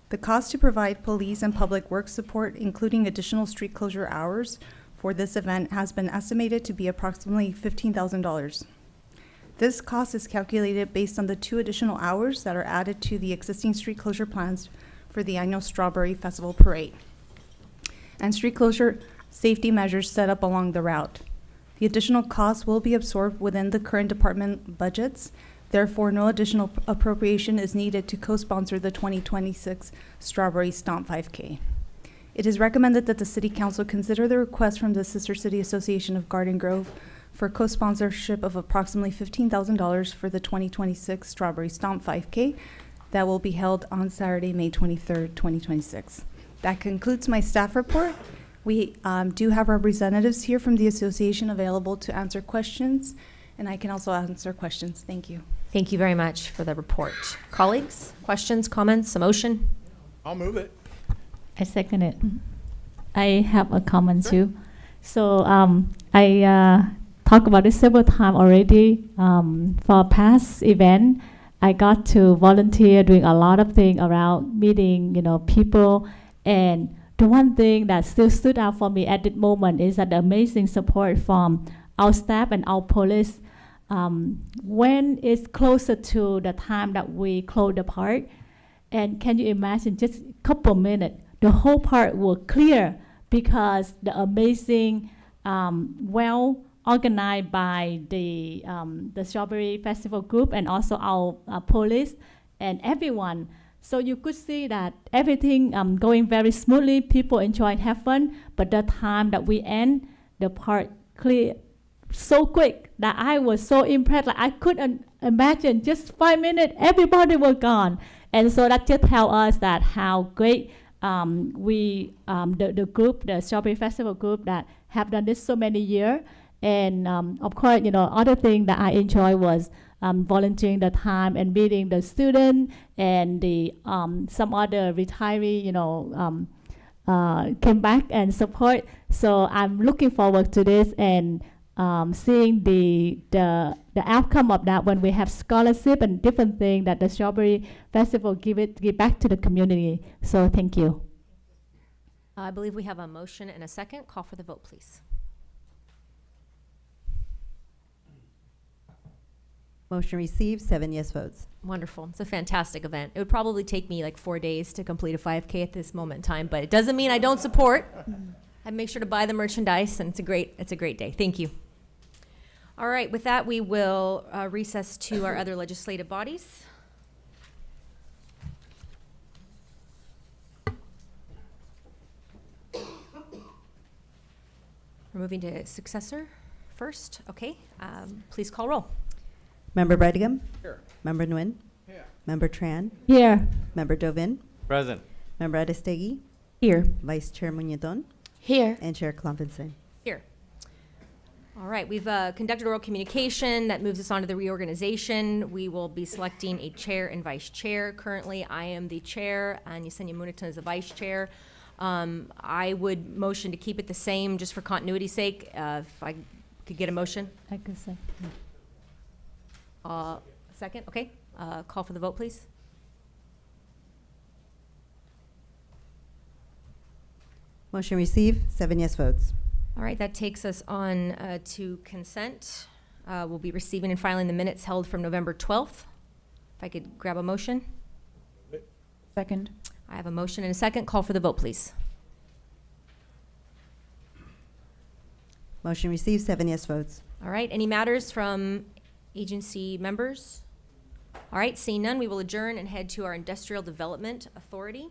The cost to provide police and public works support, including additional street closure hours for this event, has been estimated to be approximately $15,000. This cost is calculated based on the 2 additional hours that are added to the existing street closure plans for the annual Strawberry Festival Parade and street closure safety measures set up along the route. The additional costs will be absorbed within the current department budgets Therefore, no additional appropriation is needed to co-sponsor the 2026 Strawberry Stomp 5K. It is recommended that the City Council consider the request from the Sister City Association of Garden Grove for co-sponsorship of approximately $15,000 for the 2026 Strawberry Stomp 5K that will be held on Saturday, May 23rd, 2026. That concludes my staff report. We do have representatives here from the association available to answer questions, and I can also answer questions. Thank you. Thank you very much for the report. Colleagues, questions, comments, a motion? I'll move it. I second it. I have a comment too. So I talked about it several times already. For past event, I got to volunteer doing a lot of things around meeting, people. And the one thing that still stood out for me at that moment is that the amazing support from our staff and our police. When it's closer to the time that we close the park, and can you imagine just a couple minutes, the whole park will clear because the amazing, well organized by the Strawberry Festival group and also our police and everyone. So you could see that everything going very smoothly, people enjoy, have fun, but the time that we end, the park clear so quick that I was so impressed. Like I couldn't imagine just 5 minutes, everybody was gone. And so that just tells us that how great the group, the Strawberry Festival group that have done this so many years. And of course, other thing that I enjoy was volunteering the time and meeting the student and the some other retiree, came back and support. So I'm looking forward to this and seeing the outcome of that when we have scholarship and different things that the Strawberry Festival give back to the community. So thank you. I believe we have a motion and a second. Call for the vote, please. Motion received, 7 yes votes. Wonderful. It's a fantastic event. It would probably take me like 4 days to complete a 5K at this moment in time, but it doesn't mean I don't support. I make sure to buy the merchandise, and it's a great day. Thank you. All right, with that, we will recess to our other legislative bodies. We're moving to successor first. Okay, please call roll. Member Brightingham? Here. Member Nguyen? Here. Member Tran? Here. Member Dovin? Present. Member Aristegui? Here. Vice Chair Muñetón? Here. And Chair Klopfenstein. Here. All right, we've conducted oral communication. That moves us on to the reorganization. We will be selecting a chair and vice chair. Currently, I am the chair, and Yesenia Muñetón is the vice chair. I would motion to keep it the same just for continuity's sake. If I could get a motion. I could say. Second, okay. Call for the vote, please. Motion received, 7 yes votes. All right, that takes us on to consent. We'll be receiving and filing the minutes held from November 12th. If I could grab a motion. Second. I have a motion and a second. Call for the vote, please. Motion received, 7 yes votes. All right, any matters from agency members? All right, seeing none, we will adjourn and head to our Industrial Development Authority.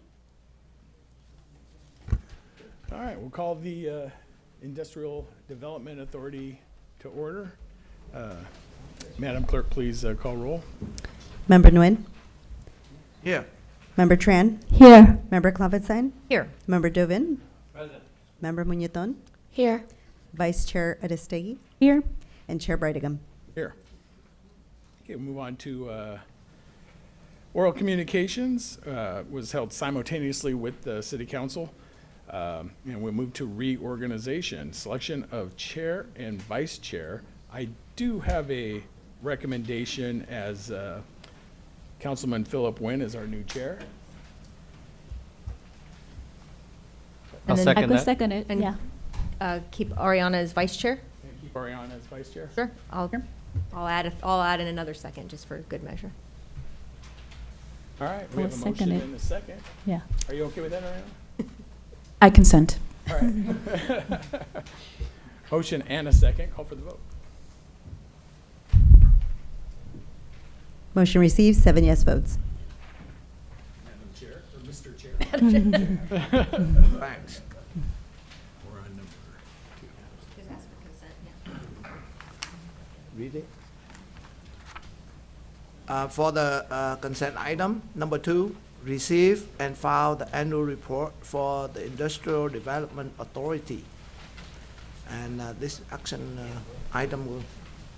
All right, we'll call the Industrial Development Authority to order. Madam Clerk, please call roll. Member Nguyen? Here. Member Tran? Here. Member Klopfenstein? Here. Member Dovin? Present. Member Muñetón? Here. Vice Chair Aristegui? Here. And Chair Brightingham. Here. Okay, we'll move on to oral communications. Was held simultaneously with the City Council. And we'll move to reorganization, selection of chair and vice chair. I do have a recommendation as Councilman Philip Nguyen is our new chair. I'll then second I could that. second it. And Yeah. keep Ariana as vice chair. And keep Ariana as vice chair. Sure. I'll add in another second just for good measure. All right, we I'll have a second motion it. and a second. Yeah. Are you okay with that, Ariana? I consent. All right. Motion and a second. Call for the vote. Motion receives, 7 yes votes. Madam Chair, or Mr. Chair. Thanks. We're on number 2. Read it. For the consent item, number 2, receive and file the annual report for the Industrial Development Authority. And this action item will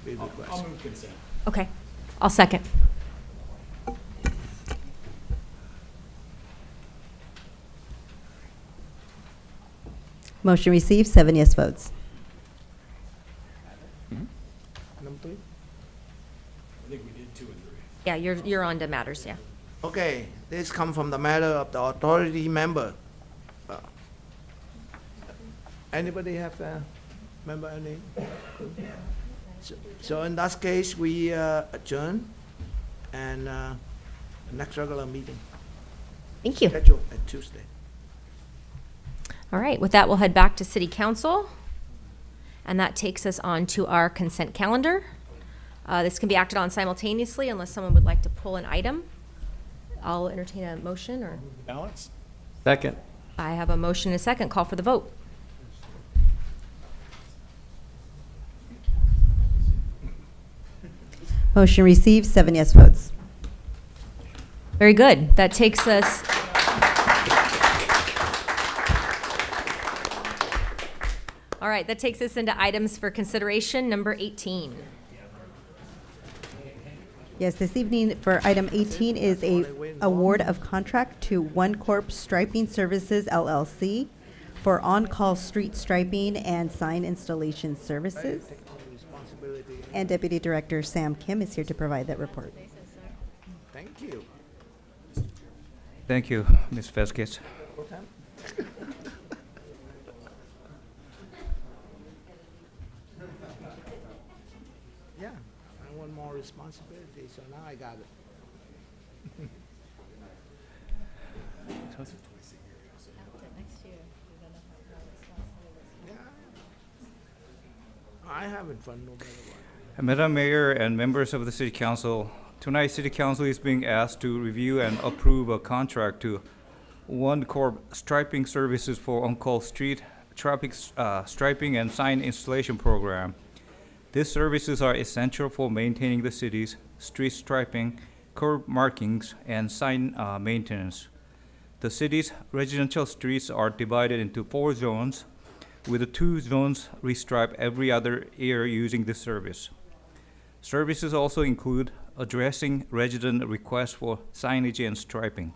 be requested. I'll move consent. Okay, I'll second. Motion receives, 7 yes votes. Number 3? I think we did 2 and 3. Yeah, you're on to matters, yeah. Okay, this come from the matter of the authority member. Anybody have a member any? So in that case, we adjourn and next regular meeting. Thank you. Scheduled at Tuesday. All right, with that, we'll head back to City Council. And that takes us on to our consent calendar. This can be acted on simultaneously unless someone would like to pull an item. I'll entertain a motion or. Balance? Second. I have a motion and a second. Call for the vote. Motion receives, 7 yes votes. Very good. That takes us. All right, that takes us into items for consideration, number 18. Yes, this evening for item 18 is a award of contract to One Corp Striping Services LLC for on-call street striping and sign installation services. And Deputy Director Sam Kim is here to provide that report. Thank you. Thank you, Ms. Vasquez. Yeah, I want more responsibility, so now I got it. Yeah. I having fun no matter what. Madam Mayor and members of the City Council, tonight City Council is being asked to review and approve a contract to One Corp Striping Services for on-call street traffic striping and sign installation program. These services are essential for maintaining the city's street striping, curb markings, and sign maintenance. The city's residential streets are divided into 4 zones, with the 2 zones restriped every other year using this service. Services also include addressing resident requests for signage and striping.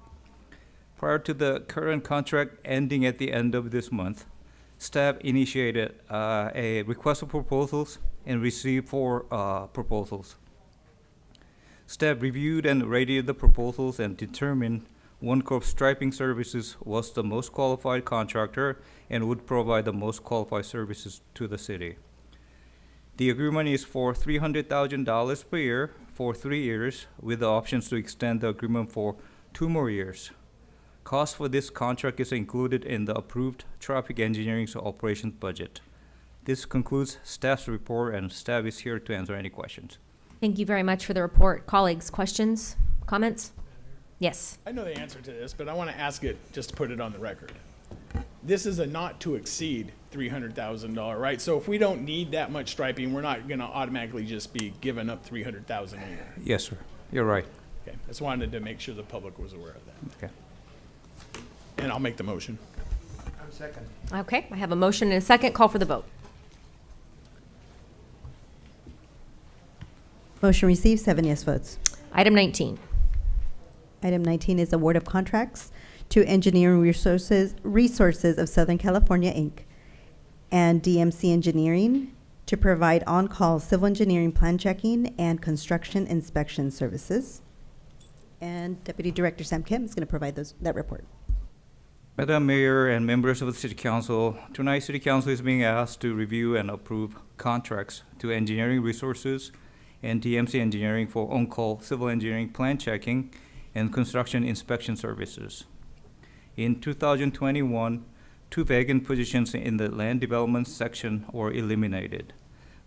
Prior to the current contract ending at the end of this month, staff initiated a request for proposals and received 4 proposals. Staff reviewed and rated the proposals and determined One Corp Striping Services was the most qualified contractor and would provide the most qualified services to the city. The agreement is for $300,000 per year for 3 years, with the options to extend the agreement for 2 more years. Cost for this contract is included in the approved traffic engineering operations budget. This concludes staff's report, and staff is here to answer any questions. Thank you very much for the report. Colleagues, questions, comments? Yes. I know the answer to this, but I want to ask it just to put it on the record. This is a not to exceed $300,000, right? So if we don't need that much striping, we're not going to automatically just be giving up $300,000 a year. Yes, sir. You're right. Okay, just wanted to make sure the public was aware of that. Okay. And I'll make the motion. I'm second. Okay, I have a motion and a second. Call for the vote. Motion receives, 7 yes votes. Item 19. Item 19 is award of contracts to Engineering Resources of Southern California, Inc. and DMC Engineering to provide on-call civil engineering plan checking and construction inspection services. And Deputy Director Sam Kim is going to provide that report. Madam Mayor and members of the City Council, tonight City Council is being asked to review and approve contracts to Engineering Resources and DMC Engineering for on-call civil engineering plan checking and construction inspection services. In 2021, 2 vacant positions in the land development section were eliminated,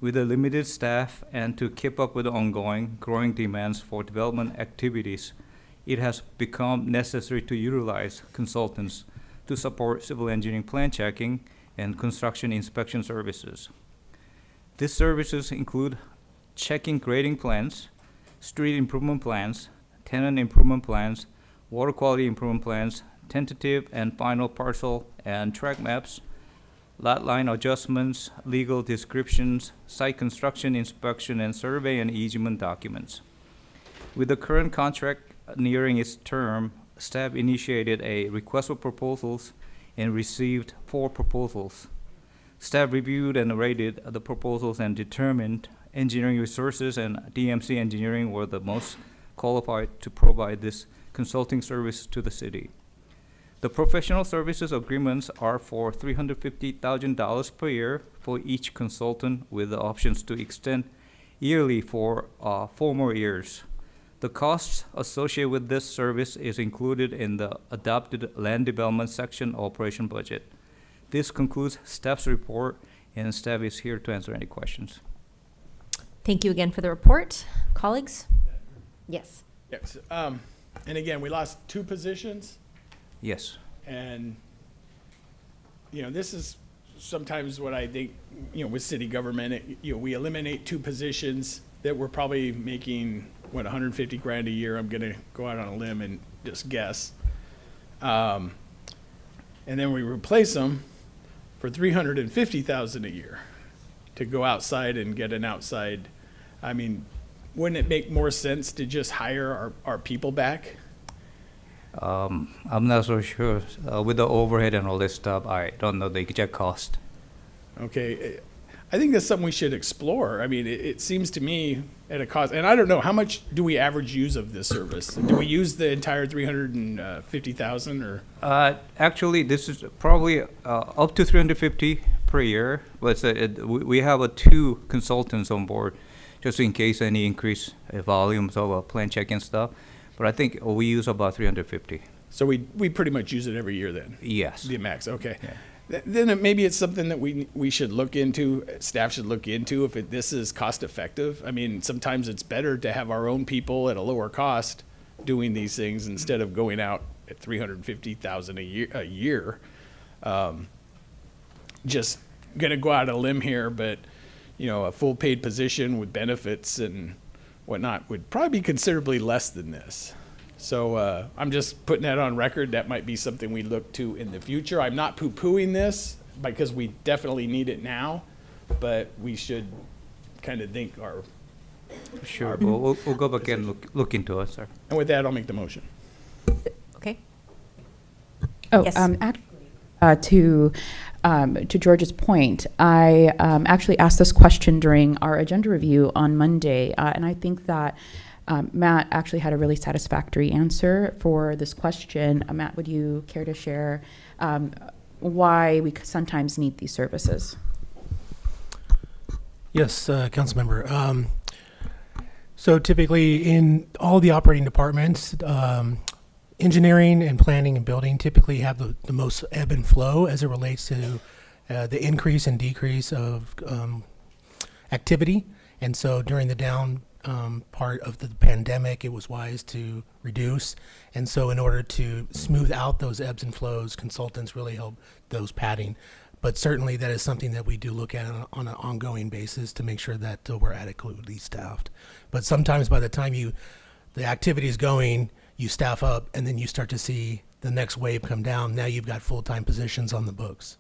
With a limited staff and to keep up with the ongoing growing demands for development activities, it has become necessary to utilize consultants to support civil engineering plan checking and construction inspection services. These services include checking grading plans, street improvement plans, tenant improvement plans, water quality improvement plans, tentative and final parcel and track maps, lot line adjustments, legal descriptions, site construction inspection, and survey and easement documents. With the current contract nearing its term, staff initiated a request for proposals and received 4 proposals. Staff reviewed and rated the proposals and determined Engineering Resources and DMC Engineering were the most qualified to provide this consulting service to the city. The professional services agreements are for $350,000 per year for each consultant, with the options to extend yearly for 4 more years. The costs associated with this service is included in the adopted land development section operation budget. This concludes staff's report, and staff is here to answer any questions. Thank you again for the report. Colleagues? Yes. Yes. And again, we lost 2 positions. Yes. And, this is sometimes what I think, with city government, we eliminate 2 positions that we're probably making, $150,000 a year. I'm going to go out on a limb and just guess. And then we replace them for $350,000 a year to go outside and get an outside. I mean, wouldn't it make more sense to just hire our people back? I'm not so sure. With the overhead and all this stuff, I don't know the exact cost. Okay. I think that's something we should explore. I mean, it seems to me at a cost, and I don't know, how much do we average use of this service? Do we use the entire 350,000 or? Actually, this is probably up to 350 per year, but we have 2 consultants on board just in case any increase volumes of plan check and stuff. But I think we use about 350. So we pretty much use it every year then? Yes. The max, okay. Yeah. Then maybe it's something that we should look into, staff should look into, if this is cost effective. I mean, sometimes it's better to have our own people at a lower cost doing these things instead of going out at $350,000 a year. Just gonna go out on a limb here, but a full paid position with benefits and whatnot would probably be considerably less than this. So I'm just putting that on record. That might be something we look to in the future. I'm not poo-pooing this because we definitely need it now, but we should kind of think our. Sure, we'll go back and look into it, sir. And with that, I'll make the motion. Okay. Oh, Yes. To George's point, I actually asked this question during our agenda review on Monday, and I think that Matt actually had a really satisfactory answer for this question. Matt, would you care to share why we sometimes need these services? Yes, council member. So typically in all the operating departments, engineering and planning and building typically have the most ebb and flow as it relates to the increase and decrease of activity. And so during the down part of the pandemic, it was wise to reduce. And so in order to smooth out those ebbs and flows, consultants really help those padding. But certainly that is something that we do look at on an ongoing basis to make sure that we're adequately staffed. But sometimes by the time the activity is going, you staff up and then you start to see the next wave come down. Now you've got full-time positions on the books.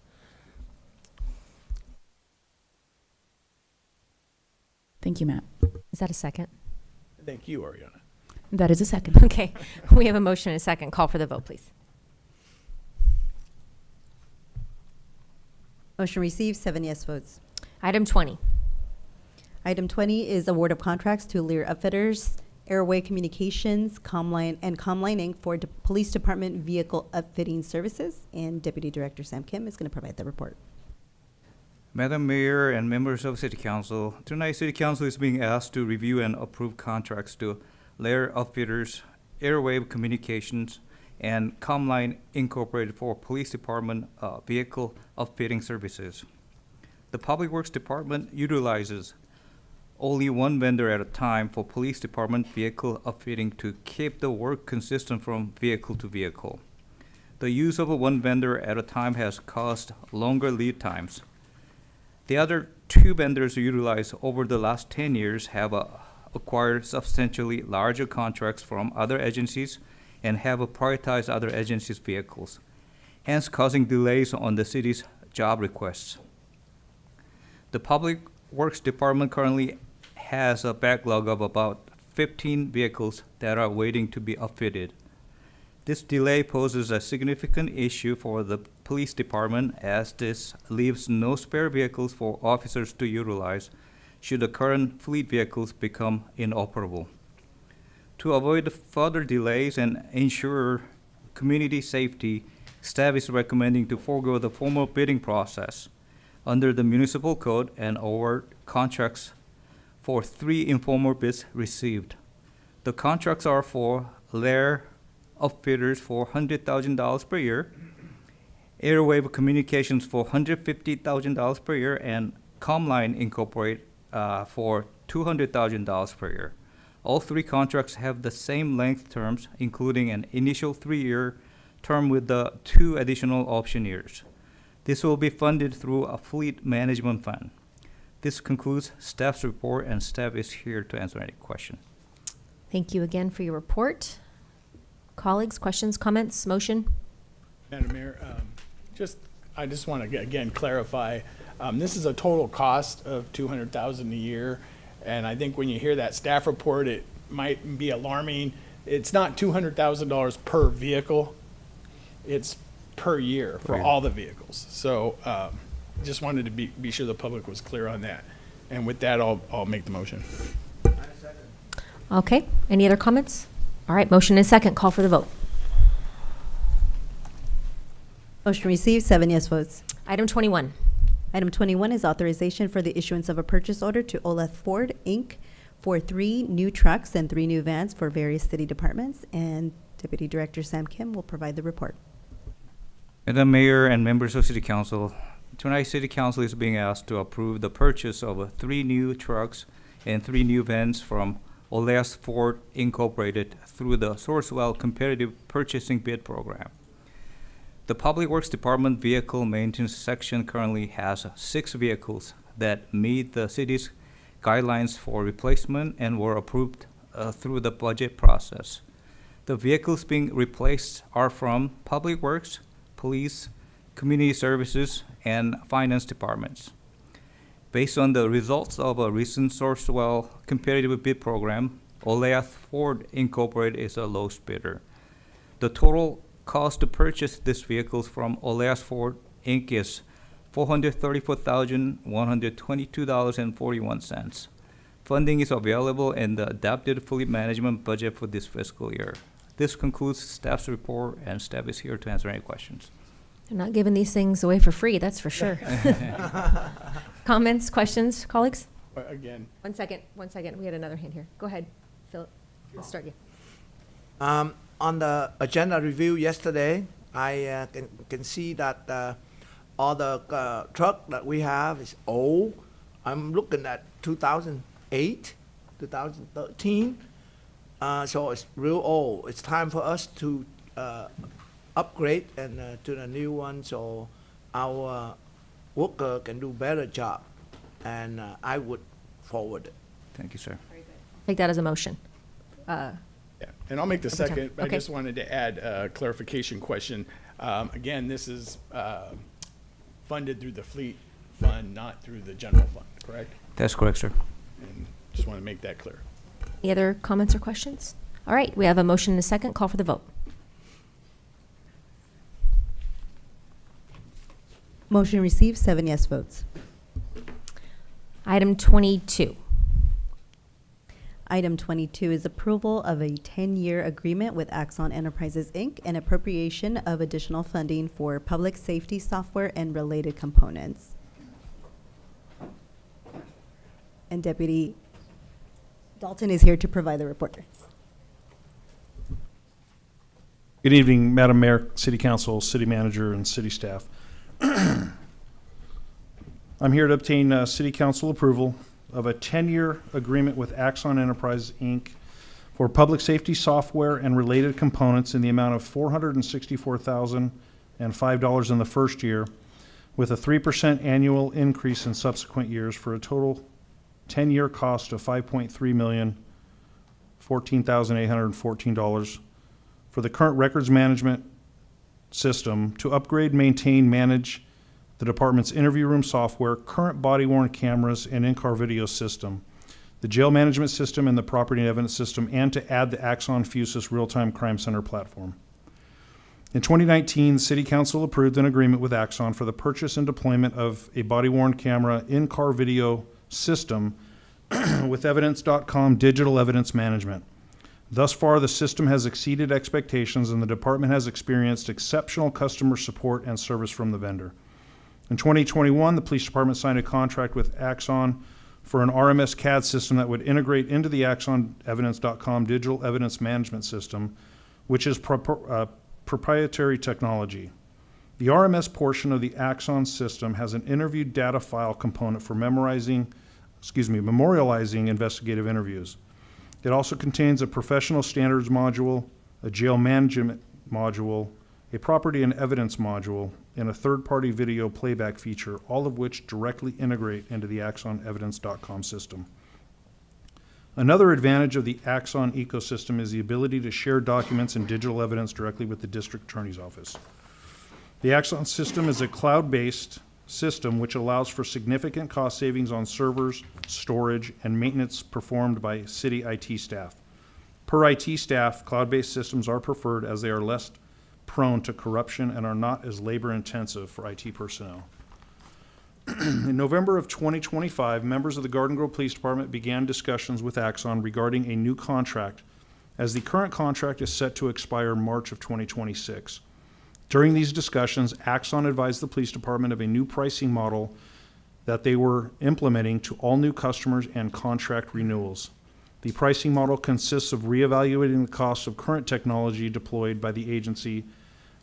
Thank you, Matt. Is that a second? Thank you, Ariana. That is a second. Okay. We have a motion and a second. Call for the vote, please. Motion received, 7 yes votes. Item 20. Item 20 is award of contracts to Lear Upfitters, Airway Communications, Comline, and Comline Inc. for Police Department Vehicle Upfitting Services. And Deputy Director Sam Kim is going to provide the report. Madam Mayor and members of City Council, tonight City Council is being asked to review and approve contracts to Lear Upfitters, Airwave Communications, and Comline Incorporated for Police Department Vehicle Upfitting Services. The Public Works Department utilizes only one vendor at a time for police department vehicle upfitting to keep the work consistent from vehicle to vehicle. The use of one vendor at a time has caused longer lead times. The other two vendors utilized over the last 10 years have acquired substantially larger contracts from other agencies and have prioritized other agencies' vehicles, hence causing delays on the city's job requests. The Public Works Department currently has a backlog of about 15 vehicles that are waiting to be upfitted. This delay poses a significant issue for the police department, as this leaves no spare vehicles for officers to utilize should the current fleet vehicles become inoperable. To avoid further delays and ensure community safety, staff is recommending to forego the formal bidding process under the municipal code and award contracts for 3 informal bids received. The contracts are for Lair Upfitters for $100,000 per year, Airwave Communications for $150,000 per year, and Comline Incorporated for $200,000 per year. All 3 contracts have the same length terms, including an initial 3-year term with the 2 additional option years. This will be funded through a fleet management fund. This concludes staff's report, and staff is here to answer any question. Thank you again for your report. Colleagues, questions, comments, motion? Madam Mayor, I just want to again clarify, this is a total cost of $200,000 a year, and I think when you hear that staff report, it might be alarming. It's not $200,000 per vehicle, it's per year for all the vehicles. So just wanted to be sure the public was clear on that. And with that, I'll make the motion. Okay, any other comments? All right, motion and second, call for the vote. Motion received, 7 yes votes. Item 21. Item 21 is authorization for the issuance of a purchase order to Oleth Ford, Inc. for 3 new trucks and 3 new vans for various city departments, and Deputy Director Sam Kim will provide the report. Madam Mayor and members of City Council, tonight City Council is being asked to approve the purchase of 3 new trucks and 3 new vans from Oleas Ford Incorporated through the Sourcewell Competitive Purchasing Bid Program. The Public Works Department Vehicle Maintenance Section currently has 6 vehicles that meet the city's guidelines for replacement and were approved through the budget process. The vehicles being replaced are from Public Works, Police, Community Services, and Finance Departments. Based on the results of a recent Sourcewell competitive bid program, Oleas Ford Incorporated is a lowest bidder. The total cost to purchase these vehicles from Oleas Ford Inc. is $434,122.41. Funding is available in the adapted fleet management budget for this fiscal year. This concludes staff's report, and staff is here to answer any questions. They're not giving these things away for free, that's for sure. Comments, questions, colleagues? Again. One second. We had another hand here. Go ahead, Philip. I'll start you. On the agenda review yesterday, I can see that all the truck that we have is old. I'm looking at 2008, 2013. So it's real old. It's time for us to upgrade and to the new one, so our worker can do better job. And I would forward it. Thank you, sir. Take that as a motion. Yeah, and I'll make the Overtime. second. I Okay. just wanted to add a clarification question. Again, this is funded through the fleet fund, not through the general fund, correct? That's correct, sir. And just want to make that clear. Any other comments or questions? All right, we have a motion and a second, call for the vote. Motion received, 7 yes votes. Item 22. Item 22 is approval of a 10-year agreement with Axon Enterprises, Inc. and appropriation of additional funding for public safety software and related components. And Deputy Dalton is here to provide the report. Good evening, Madam Mayor, City Council, City Manager, and City staff. I'm here to obtain City Council approval of a 10-year agreement with Axon Enterprise, Inc. for public safety software and related components in the amount of $464,005 in the first year, with a 3% annual increase in subsequent years for a total 10-year cost of $5.314,814 for the current records management system to upgrade, maintain, manage the department's interview room software, current body-worn cameras, and in-car video system, the jail management system, and the property and evidence system, and to add the Axon Fusus Real-Time Crime Center platform. In 2019, the City Council approved an agreement with Axon for the purchase and deployment of a body-worn camera in-car video system with Evidence.com digital evidence management. Thus far, the system has exceeded expectations, and the department has experienced exceptional customer support and service from the vendor. In 2021, the police department signed a contract with Axon for an RMS CAD system that would integrate into the Axon Evidence.com digital evidence management system, which is proprietary technology. The RMS portion of the Axon system has an interview data file component for memorializing investigative interviews. It also contains a professional standards module, a jail management module, a property and evidence module, and a third-party video playback feature, all of which directly integrate into the Axon Evidence.com system. Another advantage of the Axon ecosystem is the ability to share documents and digital evidence directly with the district attorney's office. The Axon system is a cloud-based system which allows for significant cost savings on servers, storage, and maintenance performed by city IT staff. Per IT staff, cloud-based systems are preferred as they are less prone to corruption and are not as labor-intensive for IT personnel. In November of 2025, members of the Garden Grove Police Department began discussions with Axon regarding a new contract, as the current contract is set to expire March of 2026. During these discussions, Axon advised the police department of a new pricing model that they were implementing to all new customers and contract renewals. The pricing model consists of reevaluating the cost of current technology deployed by the agency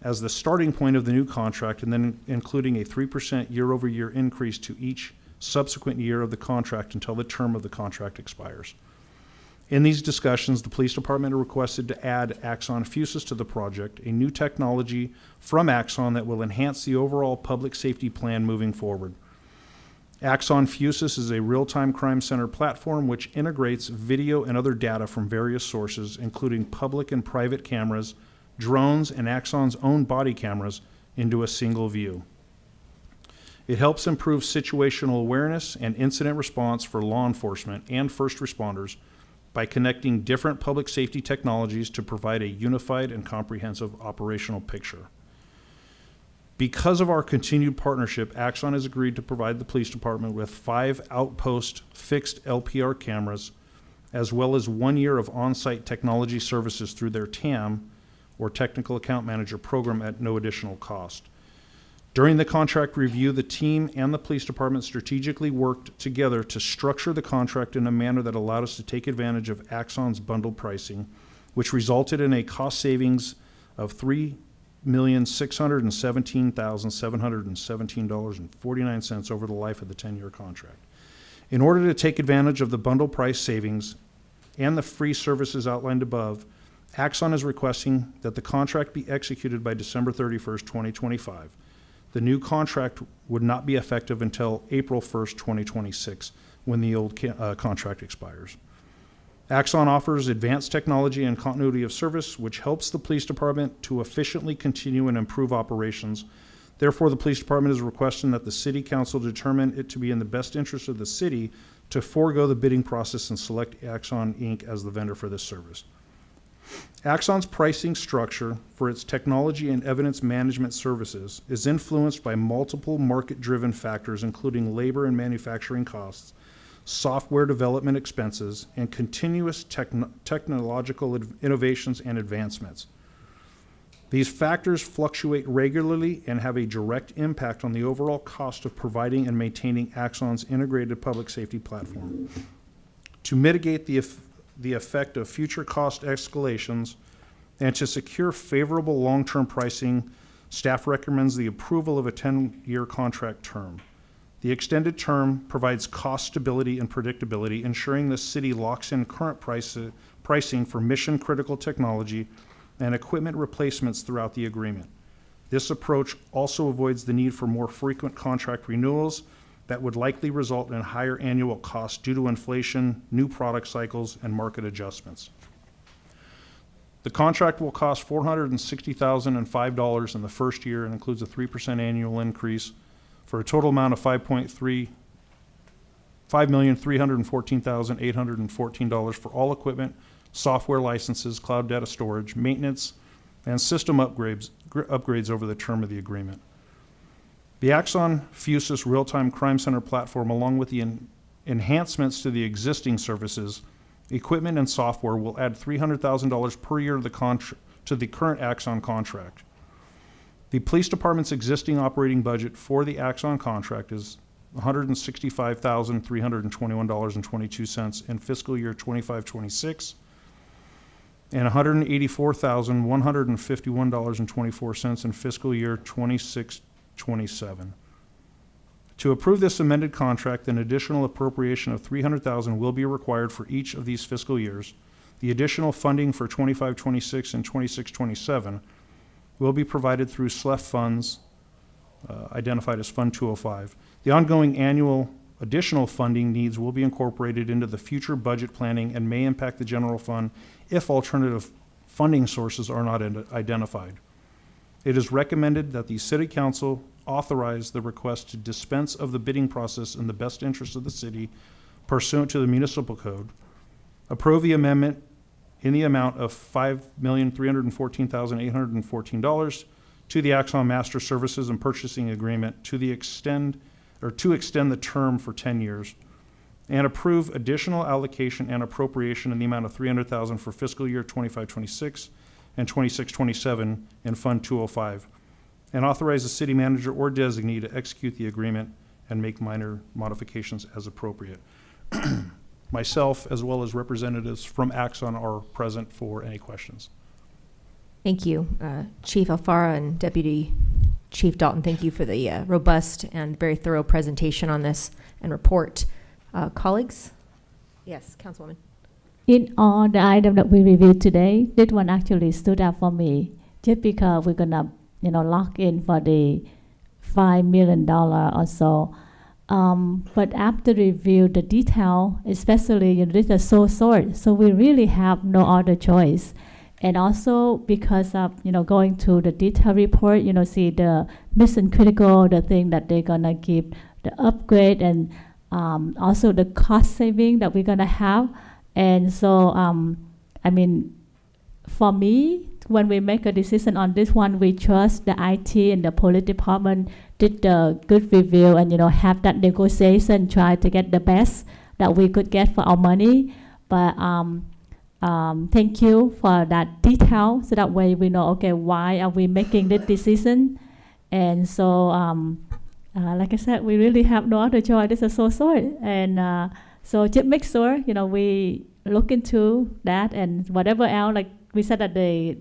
as the starting point of the new contract, and then including a 3% year-over-year increase to each subsequent year of the contract until the term of the contract expires. In these discussions, the police department requested to add Axon Fusus to the project, a new technology from Axon that will enhance the overall public safety plan moving forward. Axon Fusus is a real-time crime center platform which integrates video and other data from various sources, including public and private cameras, drones, and Axon's own body cameras, into a single view. It helps improve situational awareness and incident response for law enforcement and first responders by connecting different public safety technologies to provide a unified and comprehensive operational picture. Because of our continued partnership, Axon has agreed to provide the police department with 5 outpost fixed LPR cameras, as well as 1 year of on-site technology services through their TAM, or Technical Account Manager program, at no additional cost. During the contract review, the team and the police department strategically worked together to structure the contract in a manner that allowed us to take advantage of Axon's bundled pricing, which resulted in a cost savings of $3,617,717.49 over the life of the 10-year contract. In order to take advantage of the bundle price savings and the free services outlined above, Axon is requesting that the contract be executed by December 31st, 2025. The new contract would not be effective until April 1st, 2026, when the old contract expires. Axon offers advanced technology and continuity of service, which helps the police department to efficiently continue and improve operations. Therefore, the police department is requesting that the City Council determine it to be in the best interest of the city to forego the bidding process and select Axon Inc. as the vendor for this service. Axon's pricing structure for its technology and evidence management services is influenced by multiple market-driven factors, including labor and manufacturing costs, software development expenses, and continuous technological innovations and advancements. These factors fluctuate regularly and have a direct impact on the overall cost of providing and maintaining Axon's integrated public safety platform. To mitigate the effect of future cost escalations and to secure favorable long-term pricing, staff recommends the approval of a 10-year contract term. The extended term provides cost stability and predictability, ensuring the city locks in current pricing for mission-critical technology and equipment replacements throughout the agreement. This approach also avoids the need for more frequent contract renewals that would likely result in higher annual costs due to inflation, new product cycles, and market adjustments. The contract will cost $460,005 in the first year and includes a 3% annual increase for a total amount of $5,314,814 for all equipment, software licenses, cloud data storage, maintenance, and system upgrades over the term of the agreement. The Axon Fusus Real-Time Crime Center platform, along with the enhancements to the existing services, equipment, and software, will add $300,000 per year to the current Axon contract. The police department's existing operating budget for the Axon contract is $165,321.22 in fiscal year 25-26 and $184,151.24 in fiscal year 26-27. To approve this amended contract, an additional appropriation of $300,000 will be required for each of these fiscal years. The additional funding for 25-26 and 26-27 will be provided through SLEF funds, identified as Fund 205. The ongoing annual additional funding needs will be incorporated into the future budget planning and may impact the general fund if alternative funding sources are not identified. It is recommended that the City Council authorize the request to dispense of the bidding process in the best interest of the city pursuant to the municipal code, approve the amendment in the amount of $5,314,814 to the Axon Master Services and Purchasing Agreement to extend the term for 10 years, and approve additional allocation and appropriation in the amount of $300,000 for fiscal year 25-26 and 26-27 in Fund 205, and authorize the city manager or designee to execute the agreement and make minor modifications as appropriate. Myself, as well as representatives from Axon, are present for any questions. Thank you, Chief Alfaro and Deputy Chief Dalton. Thank you for the robust and very thorough presentation on this and report. Colleagues? Yes, Councilwoman. In all the items that we reviewed today, this one actually stood out for me just because we're gonna, lock in for the $5 million or so. But after review the detail, especially this is so short, so we really have no other choice. And also because of going to the detail report, see the mission critical, the thing that they're gonna give, the upgrade, and also the cost saving that we're gonna have. And so, for me, when we make a decision on this one, we trust the IT and the police department did the good review and, have that negotiation, try to get the best that we could get for our money. But thank you for that detail, so that way we know, okay, why are we making this decision? And so, like I said, we really have no other choice. This is so short. And so just make sure, we look into that and whatever else, like we said that the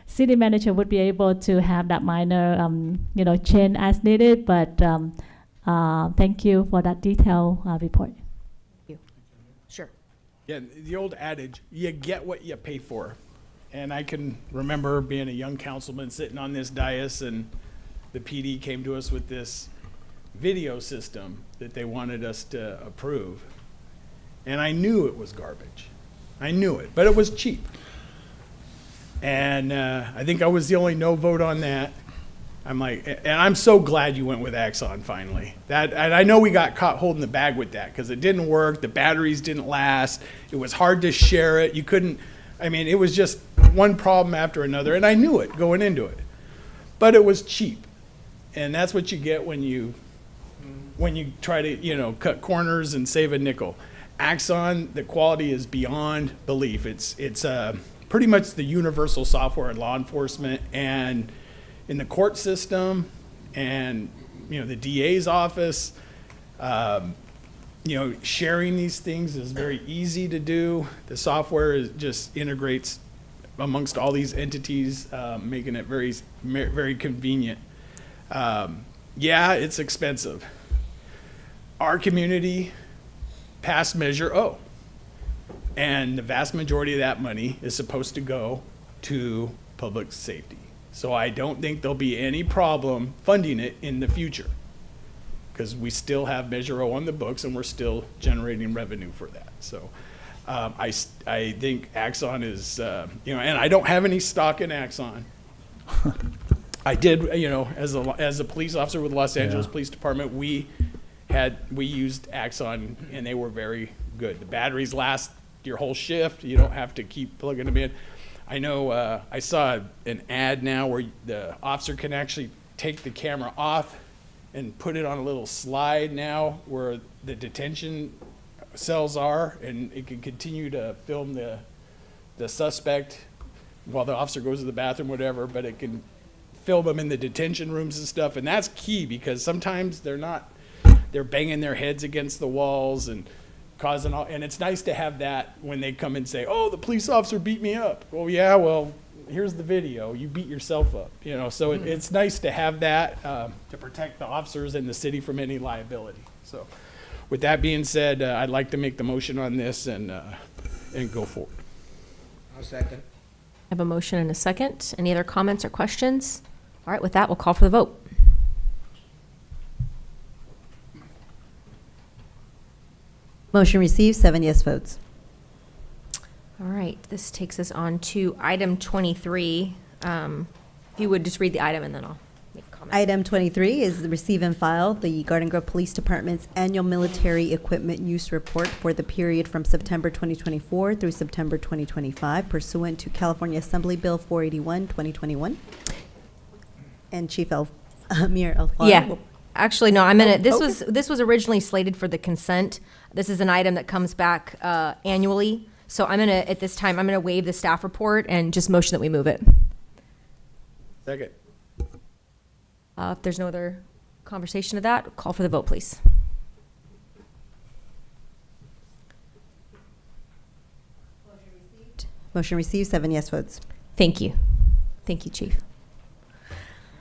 city manager would be able to have that minor, change as needed. But thank you for that detailed report. Thank you. Sure. Yeah, the old adage, you get what you pay for. And I can remember being a young councilman sitting on this dais, and the PD came to us with this video system that they wanted us to approve. And I knew it was garbage. I knew it, but it was cheap. And I think I was the only no vote on that. I'm like, and I'm so glad you went with Axon finally. And I know we got caught holding the bag with that because it didn't work. The batteries didn't last. It was hard to share it. You couldn't, it was just one problem after another. And I knew it going into it, but it was cheap. And that's what you get when you try to, cut corners and save a nickel. Axon, the quality is beyond belief. It's pretty much the universal software in law enforcement and in the court system and, the DA's office. Sharing these things is very easy to do. The software just integrates amongst all these entities, making it very, very convenient. yeah, it's expensive. Our community passed Measure O, and the vast majority of that money is supposed to go to public safety. So I don't think there'll be any problem funding it in the future, because we still have Measure O on the books and we're still generating revenue for that. So I think Axon is, and I don't have any stock in Axon. I did, as a police officer with the Los Angeles Police Department, we used Axon and they were very good. The batteries last your whole shift. You don't have to keep plugging them in. I know I saw an ad now where the officer can actually take the camera off and put it on a little slide now where the detention cells are, and it can continue to film the suspect while the officer goes to the bathroom, whatever, but it can film them in the detention rooms and stuff. And that's key, because sometimes they're banging their heads against the walls and causing all, and it's nice to have that when they come and say, oh, the police officer beat me up. Well, yeah, well, here's the video. You beat yourself up, so it's nice to have that to protect the officers and the city from any liability. So with that being said, I'd like to make the motion on this and go forward. I'll second. I have a motion and a second. Any other comments or questions? All right, with that, we'll call for the vote. Motion received, 7 yes votes. All right, this takes us on to item 23. If you would just read the item and then I'll make a comment. Item 23 is the receive and file the Garden Grove Police Department's annual military equipment use report for the period from September 2024 through September 2025 pursuant to California Assembly Bill 481, 2021. And Chief Mayor Alfaro. Yeah. Actually, no, this okay. this was originally slated for the consent. This is an item that comes back annually. So at this time, I'm gonna waive the staff report and just motion that we move it. Second. If there's no other conversation of that, call for the vote, please. Motion received, 7 yes votes. Thank you. Thank you, Chief.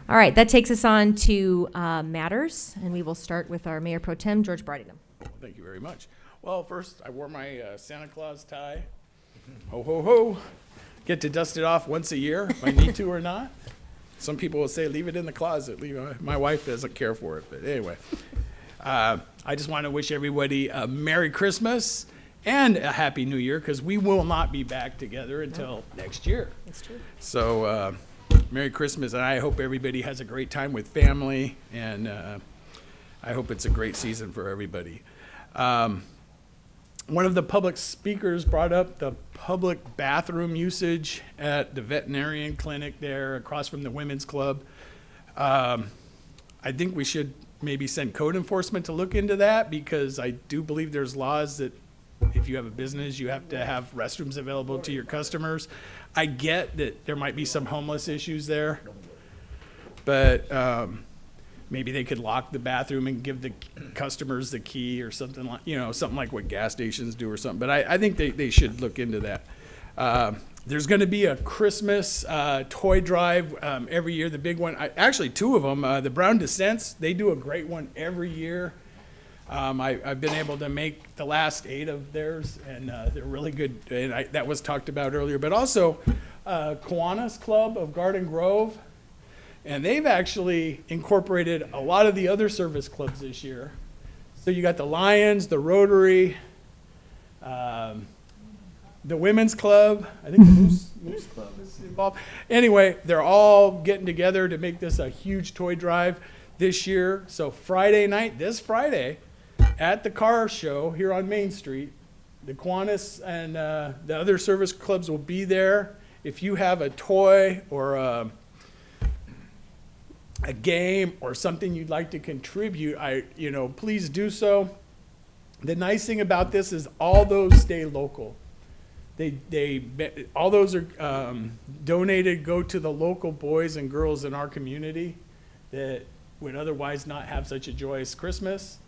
All right, that takes us on to matters, and we will start with our Mayor Pro Tem, George Brightingham. Thank you very much. Well, first, I wore my Santa Claus tie. Ho, ho, ho. Get to dust it off once a year if I need to or not. Some people will say, leave it in the closet. My wife doesn't care for it, but anyway. I just want to wish everybody a Merry Christmas and a Happy New Year, because we will not be back together until next year. That's true. So, Merry Christmas, and I hope everybody has a great time with family, and I hope it's a great season for everybody. One of the public speakers brought up the public bathroom usage at the veterinarian clinic there across from the women's club. I think we should maybe send code enforcement to look into that, because I do believe there's laws that if you have a business, you have to have restrooms available to your customers. I get that there might be some homeless issues there, but maybe they could lock the bathroom and give the customers the key or something like, something like what gas stations do or something. But I think they should look into that. There's going to be a Christmas toy drive every year, the big one. Actually, two of them. The Brown Descents, they do a great one every year. I've been able to make the last 8 of theirs, and they're really good. And that was talked about earlier. But also, Kiwanis Club of Garden Grove, and they've actually incorporated a lot of the other service clubs this year. So you got the Lions, the Rotary, the Women's Club. I think the Moose Club is involved. Anyway, they're all getting together to make this a huge toy drive this year. So Friday night, this Friday, at the car show here on Main Street, the Kiwanis and the other service clubs will be there. If you have a toy or a game or something you'd like to contribute, please do so. The nice thing about this is all those stay local. All those are donated, go to the local boys and girls in our community that would otherwise not have such a joyous Christmas.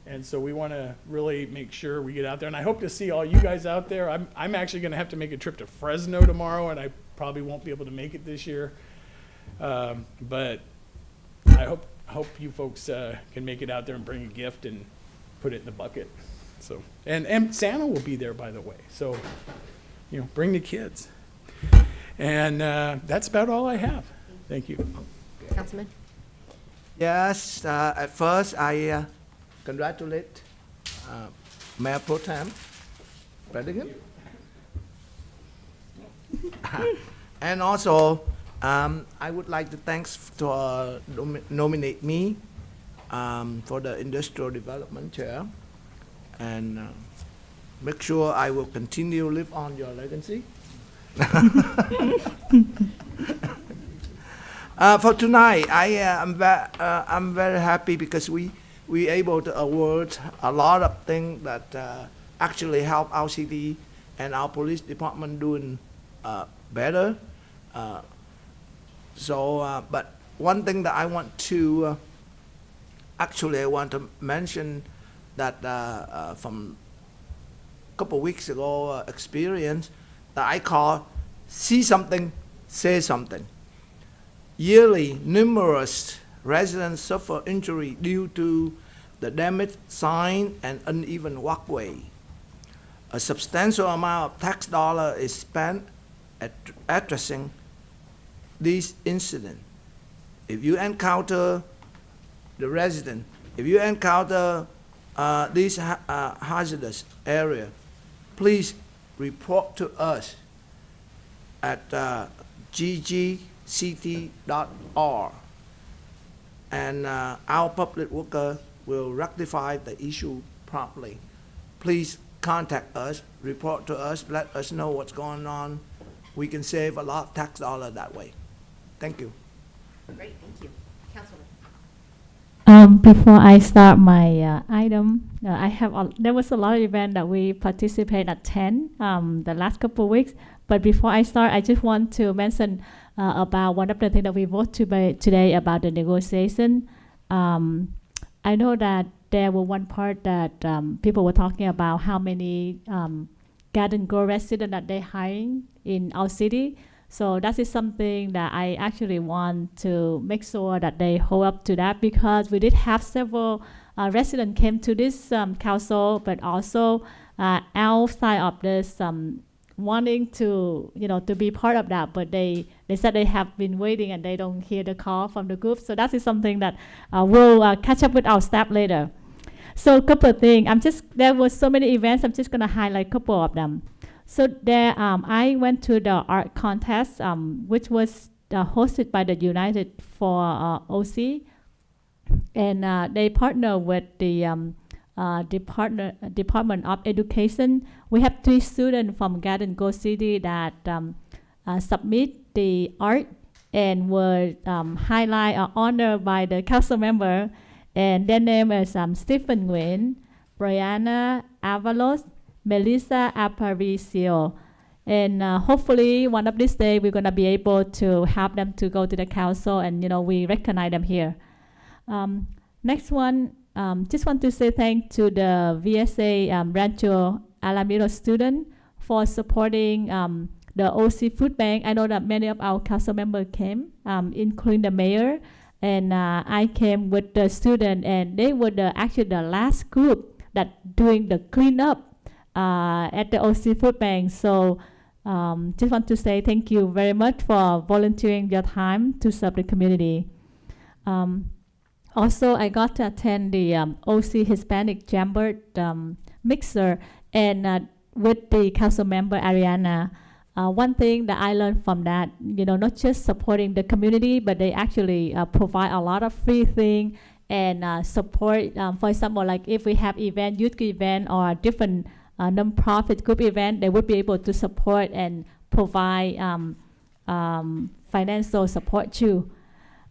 And so we want to really make sure we get out there. And I hope to see all you guys out there. I'm actually going to have to make a trip to Fresno tomorrow, and I probably won't be able to make it this year. But I hope hope you folks can make it out there and bring a gift and put it in the bucket. So, and Santa will be there, by the way. So, you know, bring the kids. And that's about all I have. Thank you. Councilman? Yes, at first I congratulate Mayor Pro Tem Bradigan. And also, I would like to thanks to nominate me for the Industrial Development Chair, and make sure I will continue live on your legacy. For tonight, I'm very happy because we able to award a lot of things that actually help our city and our police department doing better. But one thing that I want to actually I want to mention that from a couple weeks ago experience that I call see something, say something. Yearly, numerous residents suffer injury due to the damaged sign and uneven walkway. A substantial amount of tax dollar is spent at addressing these incidents. If you encounter the resident, if you encounter these hazardous area, please report to us at ggct.org, and our public worker will rectify the issue promptly. Please contact us, report to us, let us know what's going on. We can save a lot of tax dollar that way. Thank you. Great, thank you. Councilman? Before I start my item, there was a lot of events that we participate attend the last couple of weeks. But before I start, I just want to mention about one of the things that we voted today about the negotiation. I know that there was one part that people were talking about how many Garden Grove residents that they're hiring in our city. So that is something that I actually want to make sure that they hold up to that, because we did have several residents came to this council, but also outside of this wanting to, to be part of that, but they said they have been waiting and they don't hear the call from the group. So that is something that we'll catch up with our staff later. So a couple of things. There was so many events. I'm just gonna highlight a couple of them. So there, I went to the art contest, which was hosted by the United for OC, and they partner with the Department of Education. We have 3 students from Garden Grove City that submit the art and were highlighted or honored by the council member, and their name is Stephen Nguyen, Brianna Avalos, Melissa Aparicio, and hopefully one of these days we're gonna be able to help them to go to the council, and we recognize them here. Next one, just want to say thanks to the VSA Rancho Alamiro student for supporting the OC Food Bank. I know that many of our council members came, including the mayor, and I came with the student, and they were actually the last group that doing the cleanup at the OC Food Bank. So just want to say thank you very much for volunteering your time to serve the community. Also, I got to attend the OC Hispanic Chamber mixer, and with the council member Ariana. One thing that I learned from that, not just supporting the community, but they actually provide a lot of free things and support. For example, like if we have event, youth event, or different non-profit group event, they would be able to support and provide financial support too.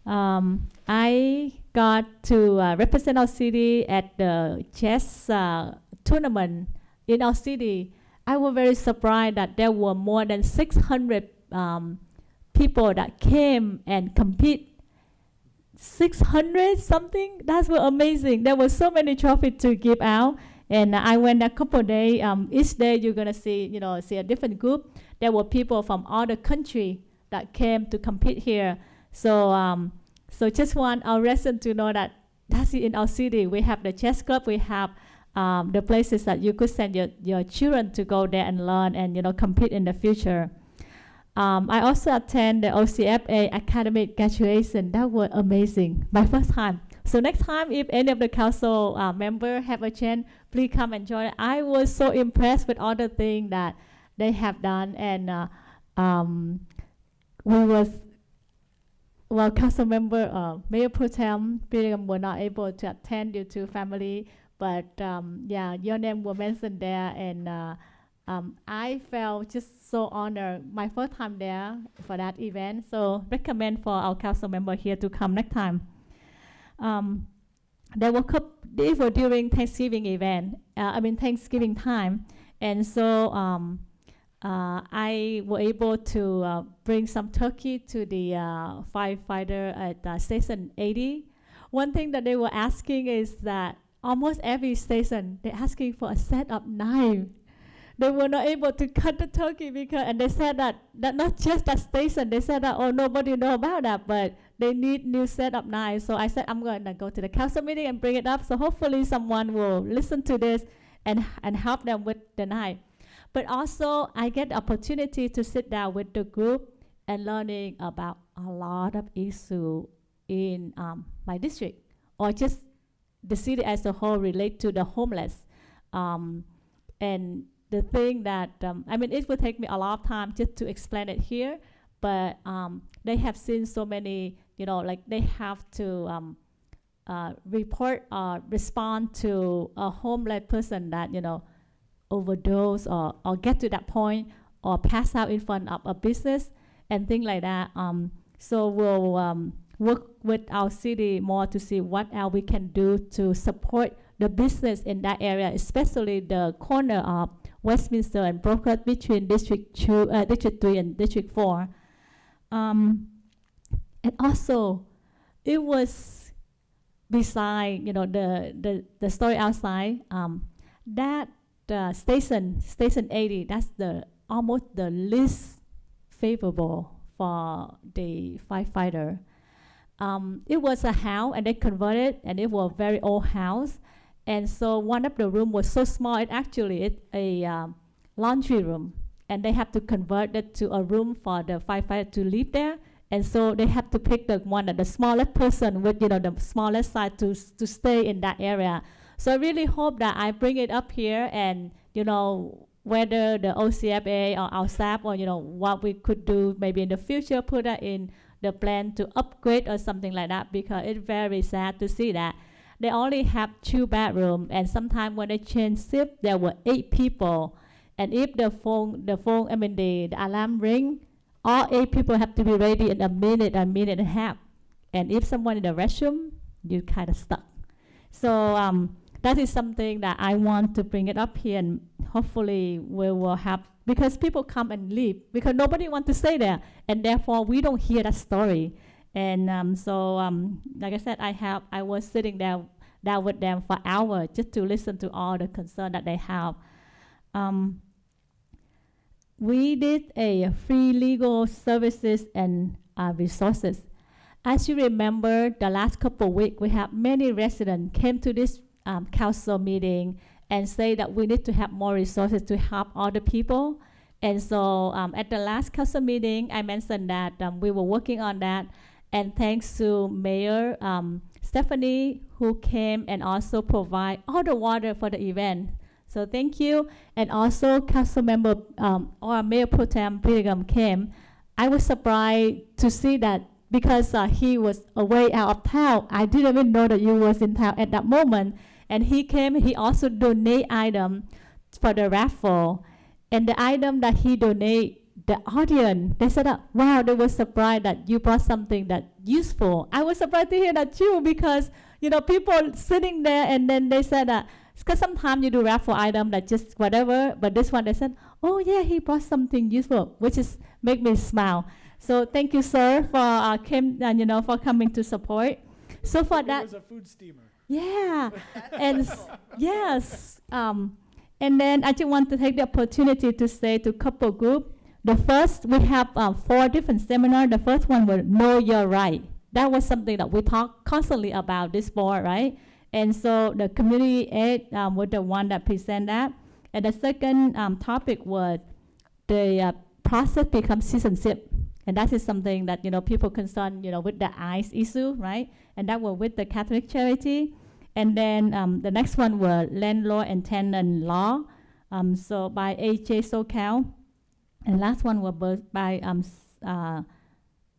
I got to represent our city at the chess tournament in our city. I was very surprised that there were more than 600 people that came and compete. 600 something? That was amazing. There were so many trophies to give out. And I went a couple of days. Each day you're gonna see, see a different group. There were people from other countries that came to compete here. So So just want our residents to know that that's it in our city. We have the chess club. We have the places that you could send your children to go there and learn and compete in the future. I also attend the OCFA academic graduation. That was amazing. My first time. So next time, if any of the council member have a chance, please come and join. I was so impressed with all the things that they have done, and council member Mayor Pro Tem William were not able to attend due to family, but yeah, your name was mentioned there, and I felt just so honored. My first time there for that event, so recommend for our council member here to come next time. They were during Thanksgiving event. Thanksgiving time, and so I was able to bring some turkey to the firefighter at Station 80. One thing that they were asking is that almost every station they're asking for a set of knife. They were not able to cut the turkey and they said that not just that station. They said that nobody know about that, but they need new set of knives. So I said I'm going to go to the council meeting and bring it up. So hopefully someone will listen to this and help them with the knife. But also I get the opportunity to sit down with the group and learning about a lot of issues in my district, or just the city as a whole relate to the homeless. And the thing that, it will take me a lot of time just to explain it here, but they have seen so many, they have to report or respond to a homeless person that, overdose or get to that point or pass out in front of a business and things like that. So we'll work with our city more to see what else we can do to support the business in that area, especially the corner of Westminster and Brookwood between District 3 and District 4. And also, it was beside, the story outside, that Station 80, that's almost the least favorable for the firefighter. It was a house, and they converted, and it was a very old house. And so one of the rooms was so small, it's a laundry room. And they have to convert it to a room for the firefighter to live there. And so they have to pick the one that the smallest person with, the smallest size to stay in that area. So I really hope that I bring it up here and, whether the OCFA or our staff or, what we could do maybe in the future, put that in the plan to upgrade or something like that, because it's very sad to see that. They only have 2 bedrooms, and sometimes when they change shift, there were 8 people. And if the alarm ring, all 8 people have to be ready in a minute and a half. And if someone in the restroom, you kind of stuck. So that is something that I want to bring it up here, and hopefully we will have, because people come and leave because nobody wants to stay there, and therefore we don't hear that story. And like I said, I was sitting down with them for hours just to listen to all the concern that they have. We did a free legal services and resources. As you remember, the last couple of weeks, we have many residents came to this council meeting and say that we need to have more resources to help other people. And so at the last council meeting, I mentioned that we were working on that. And thanks to Mayor Stephanie, who came and also provide all the water for the event. So thank you. And also Council Member or Mayor Pro Tem Brigham came. I was surprised to see that because he was away out of town. I didn't even know that you was in town at that moment. And he came, he also donate item for the raffle. And the item that he donate, the audience, they said, wow, they were surprised that you brought something that useful. I was surprised to hear that too, because, people sitting there and then they said that, because sometimes you do raffle item that just whatever, but this one they said, oh yeah, he brought something useful, which is make me smile. So thank you, sir, for for coming to support. So for that, it was a food steamer. Yeah, and yes, and then I just want to take the opportunity to say to couple group. The first, we have 4 different seminars. The first one was Know Your Right. that was something that we talk constantly about this board, right? And so the community aid was the one that presented that. And the second topic was the process becomes citizenship. And that is something that, people concerned, with the ICE issue, right? And that was with the Catholic Charity. And then the next one was landlord and tenant law. So by A.J. Sokal. And last one was by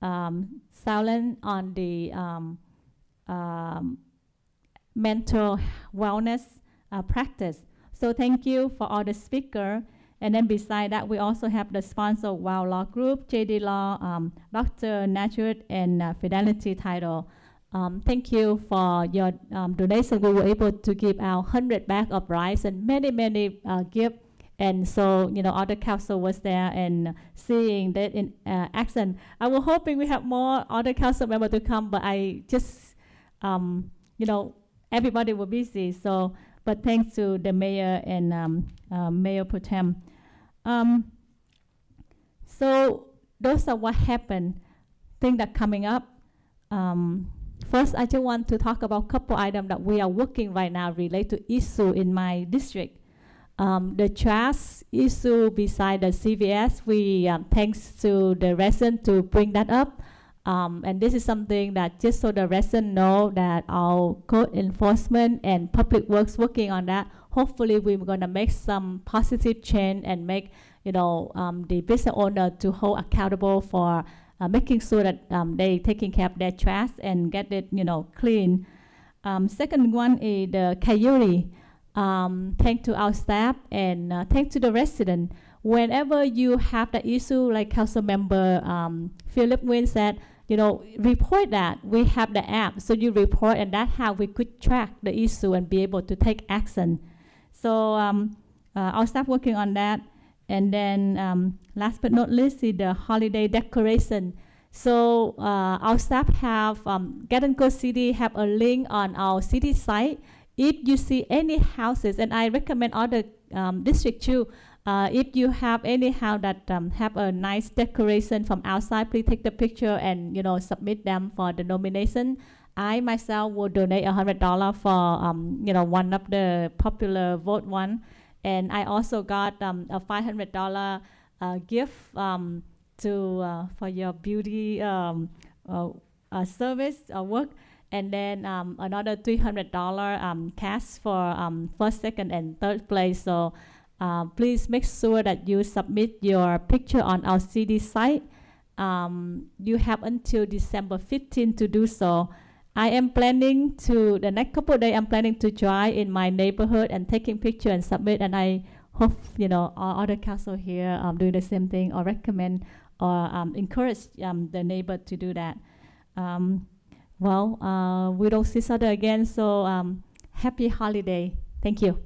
Saulen on the mental wellness practice. So thank you for all the speakers. And then beside that, we also have the sponsor WOW Law Group, JD Law, Dr. Natural, and Fidelity Title. Thank you for your donation. We were able to give out 100 bags of rice and many gifts. And so, other council was there and seeing that in action. I was hoping we have more other council members to come, but I just, everybody was busy. So, but thanks to the mayor and Mayor Pro Tem. So those are what happened, things that coming up. First, I just want to talk about a couple items that we are working right now related to issue in my district. The trash issue beside the CVS, we thanks to the resident to bring that up. And this is something that just so the resident know that our code enforcement and public works working on that. Hopefully, we're going to make some positive change and make the business owner to hold accountable for making sure that they taking care of their trash and get it clean. Second one is the coyote. Thanks to our staff and thanks to the resident. Whenever you have the issue, like Council Member Philip Wynn said, report that. We have the app, so you report, and that's how we could track the issue and be able to take action. So our staff working on that. And then last but not least is the holiday decoration. So our staff have, Gatlinburg City have a link on our city site. If you see any houses, and I recommend other districts too, if you have any house that have a nice decoration from outside, please take the picture and submit them for the nomination. I myself will donate $100 for one of the popular vote one, and I also got a $500 gift for your beauty service work. And then another $300 cash for first, second, and third place. So please make sure that you submit your picture on our CD site. You have until December 15 to do so. I am planning to, the next couple of days, I'm planning to drive in my neighborhood and taking picture and submit. And I hope, all other council here do the same thing or recommend or encourage the neighbor to do that. Well, we don't see each other again, so happy holiday. Thank you.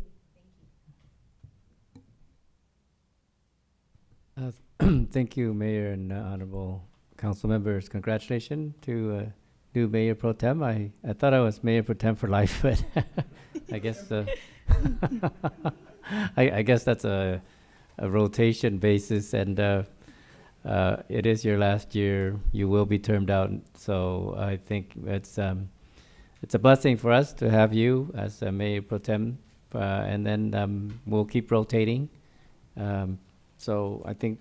Thank you, Mayor and honorable council members. Congratulations to new Mayor Pro Tem. I thought I was Mayor Pro Tem for life, but I guess I guess that's a rotation basis, and it is your last year. You will be termed out, so I think it's a blessing for us to have you as Mayor Pro Tem, and then we'll keep rotating. So I think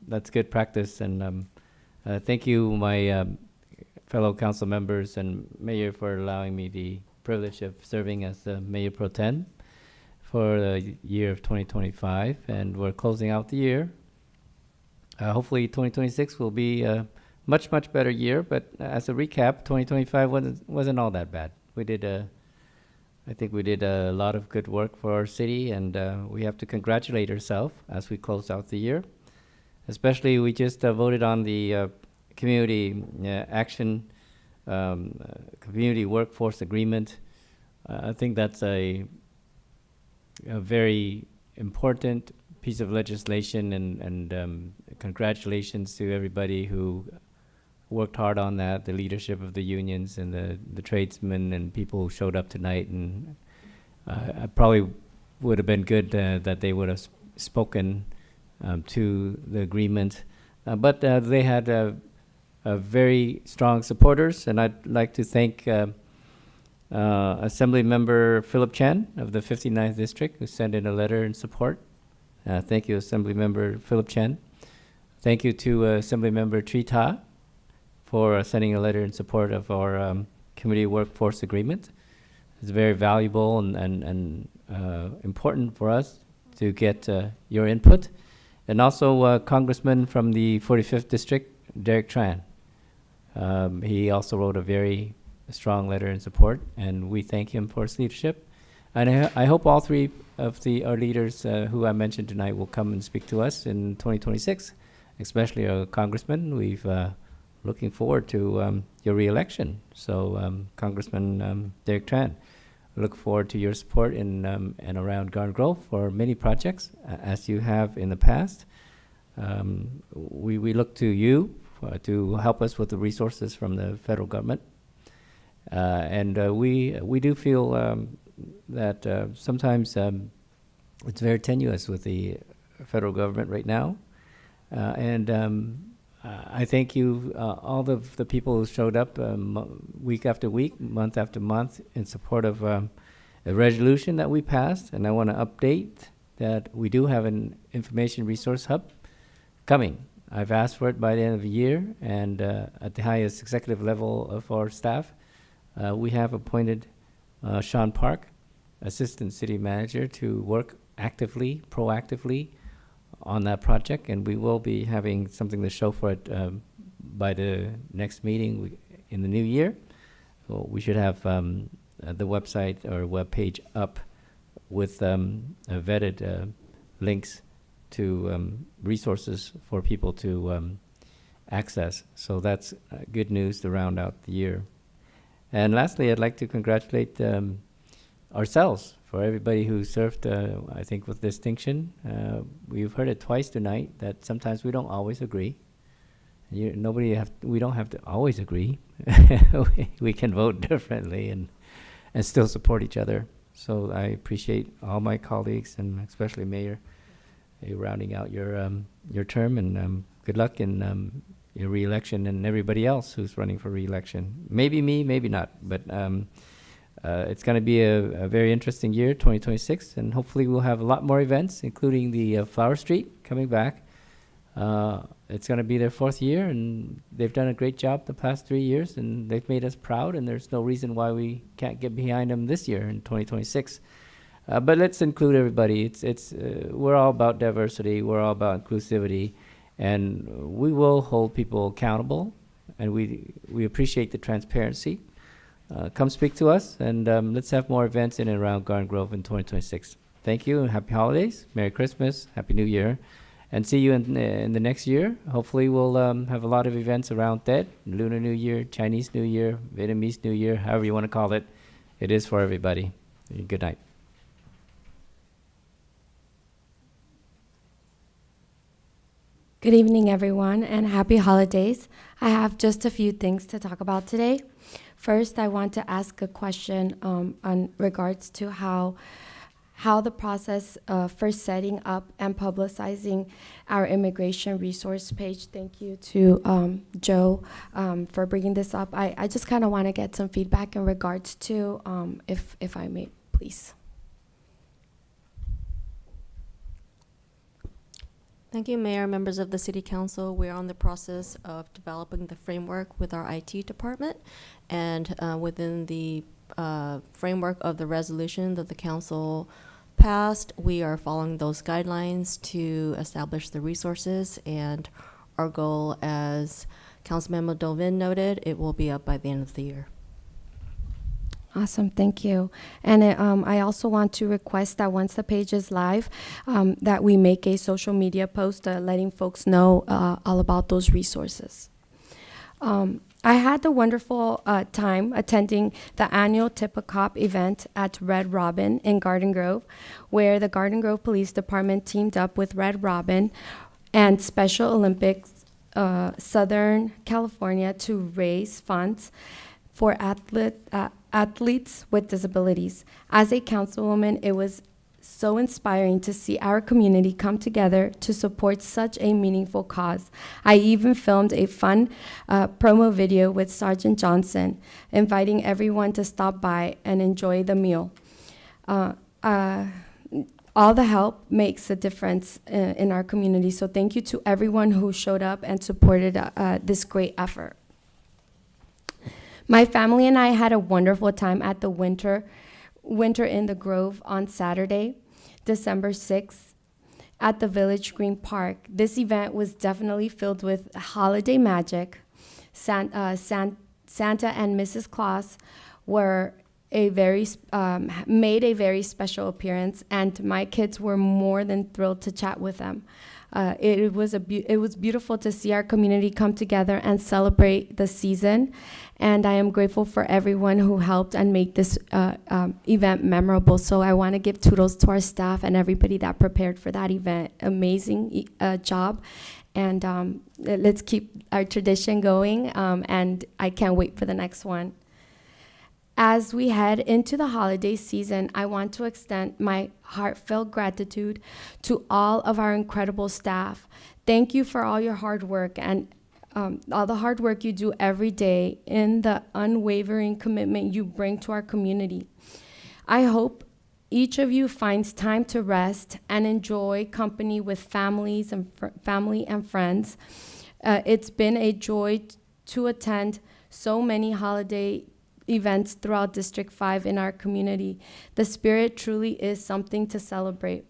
that's good practice, and thank you, my fellow council members and Mayor, for allowing me the privilege of serving as Mayor Pro Tem for the year of 2025, and we're closing out the year. Hopefully 2026 will be a much better year, but as a recap, 2025 wasn't all that bad. I think we did a lot of good work for our city, and we have to congratulate ourselves as we close out the year. Especially, we just voted on the community action, community workforce agreement. I think that's a very important piece of legislation, and congratulations to everybody who worked hard on that, the leadership of the unions and the tradesmen and people who showed up tonight. And I probably would have been good that they would have spoken to the agreement, but they had very strong supporters, and I'd like to thank Assembly Member Philip Chan of the 59th District, who sent in a letter in support. Thank you, Assembly Member Philip Chan. Thank you to Assembly Member Tri Ta for sending a letter in support of our community workforce agreement. It's very valuable and important for us to get your input. And also Congressman from the 45th District, Derek Tran. He also wrote a very strong letter in support, and we thank him for his leadership. And I hope all three of our leaders who I mentioned tonight will come and speak to us in 2026, especially our Congressman. We've looking forward to your re-election. So Congressman Derek Tran, we look forward to your support in and around Garden Grove for many projects, as you have in the past. We look to you to help us with the resources from the federal government. And we do feel that sometimes it's very tenuous with the federal government right now. I thank you, all of the people who showed up week after week, month after month, in support of a resolution that we passed. And I want to update that we do have an information resource hub coming. I've asked for it by the end of the year, and at the highest executive level of our staff, we have appointed Sean Park, Assistant City Manager, to work actively, proactively on that project, and we will be having something to show for it by the next meeting in the new year. So we should have the website or web page up with vetted links to resources for people to access. So that's good news to round out the year. And lastly, I'd like to congratulate ourselves for everybody who served, I think, with distinction. We've heard it twice tonight that sometimes we don't always agree. We don't have to always agree. We can vote differently and still support each other. So I appreciate all my colleagues, and especially Mayor, rounding out your term, and good luck in your re-election, and everybody else who's running for re-election. Maybe me, maybe not, but it's going to be a very interesting year, 2026, and hopefully we'll have a lot more events, including the Flower Street coming back. It's going to be their 4th year, and they've done a great job the past 3 years, and they've made us proud, and there's no reason why we can't get behind them this year in 2026. But let's include everybody. We're all about diversity. We're all about inclusivity, and we will hold people accountable, and we appreciate the transparency. Come speak to us, and let's have more events in and around Garden Grove in 2026. Thank you, and happy holidays, Merry Christmas, Happy New Year, and see you in the next year. Hopefully we'll have a lot of events around that, Lunar New Year, Chinese New Year, Vietnamese New Year, however you want to call it. It is for everybody. Good night. Good evening, everyone, and happy holidays. I have just a few things to talk about today. First, I want to ask a question on regards to how the process for setting up and publicizing our immigration resource page. Thank you to Joe for bringing this up. I just kind of want to get some feedback in regards to, if I may, please. Thank you, Mayor, members of the City Council. We're on the process of developing the framework with our IT department, and within the framework of the resolution that the Council passed, we are following those guidelines to establish the resources, and our goal, as Councilmember Dovin noted, it will be up by the end of the year. Awesome, thank you. And I also want to request that once the page is live, that we make a social media post letting folks know all about those resources. I had the wonderful time attending the annual Tip a Cop event at Red Robin in Garden Grove, where the Garden Grove Police Department teamed up with Red Robin and Special Olympics Southern California to raise funds for athletes with disabilities. As a councilwoman, it was so inspiring to see our community come together to support such a meaningful cause. I even filmed a fun promo video with Sergeant Johnson, inviting everyone to stop by and enjoy the meal. All the help makes a difference in our community, so thank you to everyone who showed up and supported this great effort. My family and I had a wonderful time at the Winter in the Grove on Saturday, December 6th, at the Village Green Park. This event was definitely filled with holiday magic. Santa and Mrs. Claus were made a very special appearance, and my kids were more than thrilled to chat with them. It was beautiful to see our community come together and celebrate the season, and I am grateful for everyone who helped and make this event memorable. So I want to give kudos to our staff and everybody that prepared for that event. Amazing job, and let's keep our tradition going, and I can't wait for the next one. As we head into the holiday season, I want to extend my heartfelt gratitude to all of our incredible staff. Thank you for all your hard work and all the hard work you do every day and the unwavering commitment you bring to our community. I hope each of you finds time to rest and enjoy company with families and family and friends. It's been a joy to attend so many holiday events throughout District 5 in our community. The spirit truly is something to celebrate.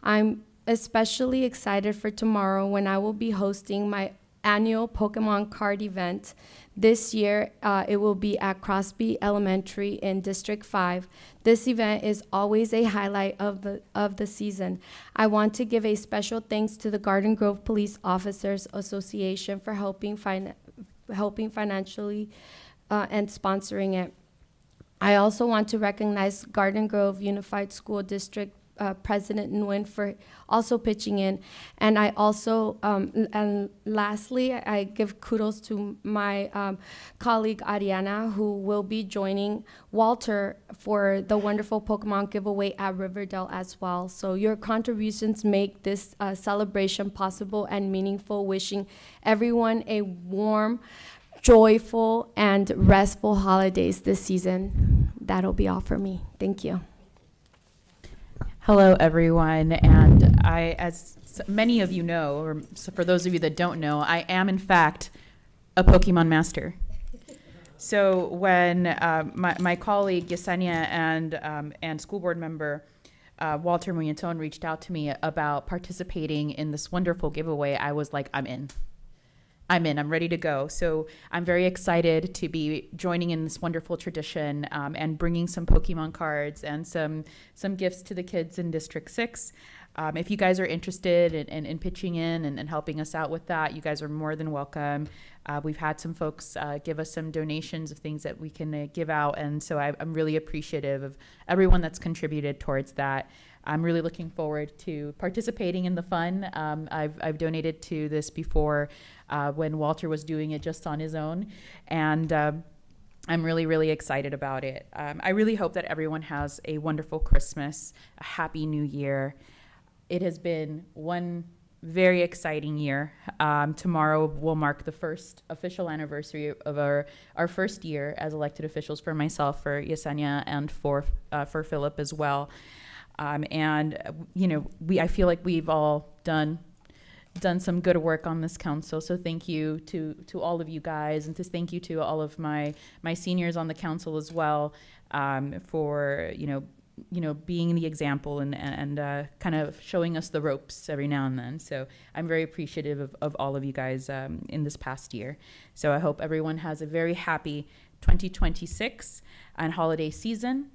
I'm especially excited for tomorrow when I will be hosting my annual Pokemon card event. This year, it will be at Crosby Elementary in District 5. This event is always a highlight of the season. I want to give a special thanks to the Garden Grove Police Officers Association for helping financially and sponsoring it. I also want to recognize Garden Grove Unified School District President Nguyen for also pitching in. And I also, and lastly, I give kudos to my colleague Ariana, who will be joining Walter for the wonderful Pokemon giveaway at Riverdale as well. So your contributions make this celebration possible and meaningful. Wishing everyone a warm, joyful, and restful holidays this season. That'll be all for me. Thank you. Hello, everyone. And as many of you know, or for those of you that don't know, I am in fact a Pokemon master. So when my colleague Yesenia and school board member Walter Muñetón reached out to me about participating in this wonderful giveaway, I was like, I'm in. I'm ready to go. So I'm very excited to be joining in this wonderful tradition and bringing some Pokemon cards and some gifts to the kids in District 6. If you guys are interested in pitching in and helping us out with that, you guys are more than welcome. We've had some folks give us some donations of things that we can give out, and so I'm really appreciative of everyone that's contributed towards that. I'm really looking forward to participating in the fun. I've donated to this before when Walter was doing it just on his own, and I'm really, really excited about it. I really hope that everyone has a wonderful Christmas, a happy New Year. It has been one very exciting year. Tomorrow will mark the first official anniversary of our first year as elected officials for myself, for Yesenia, and for Philip as well. And you know, I feel like we've all done some good work on this council. So thank you to all of you guys, and thank you to all of my seniors on the council as well, for being the example and kind of showing us the ropes every now and then. So I'm very appreciative of all of you guys in this past year. So I hope everyone has a very happy 2026 and holiday season.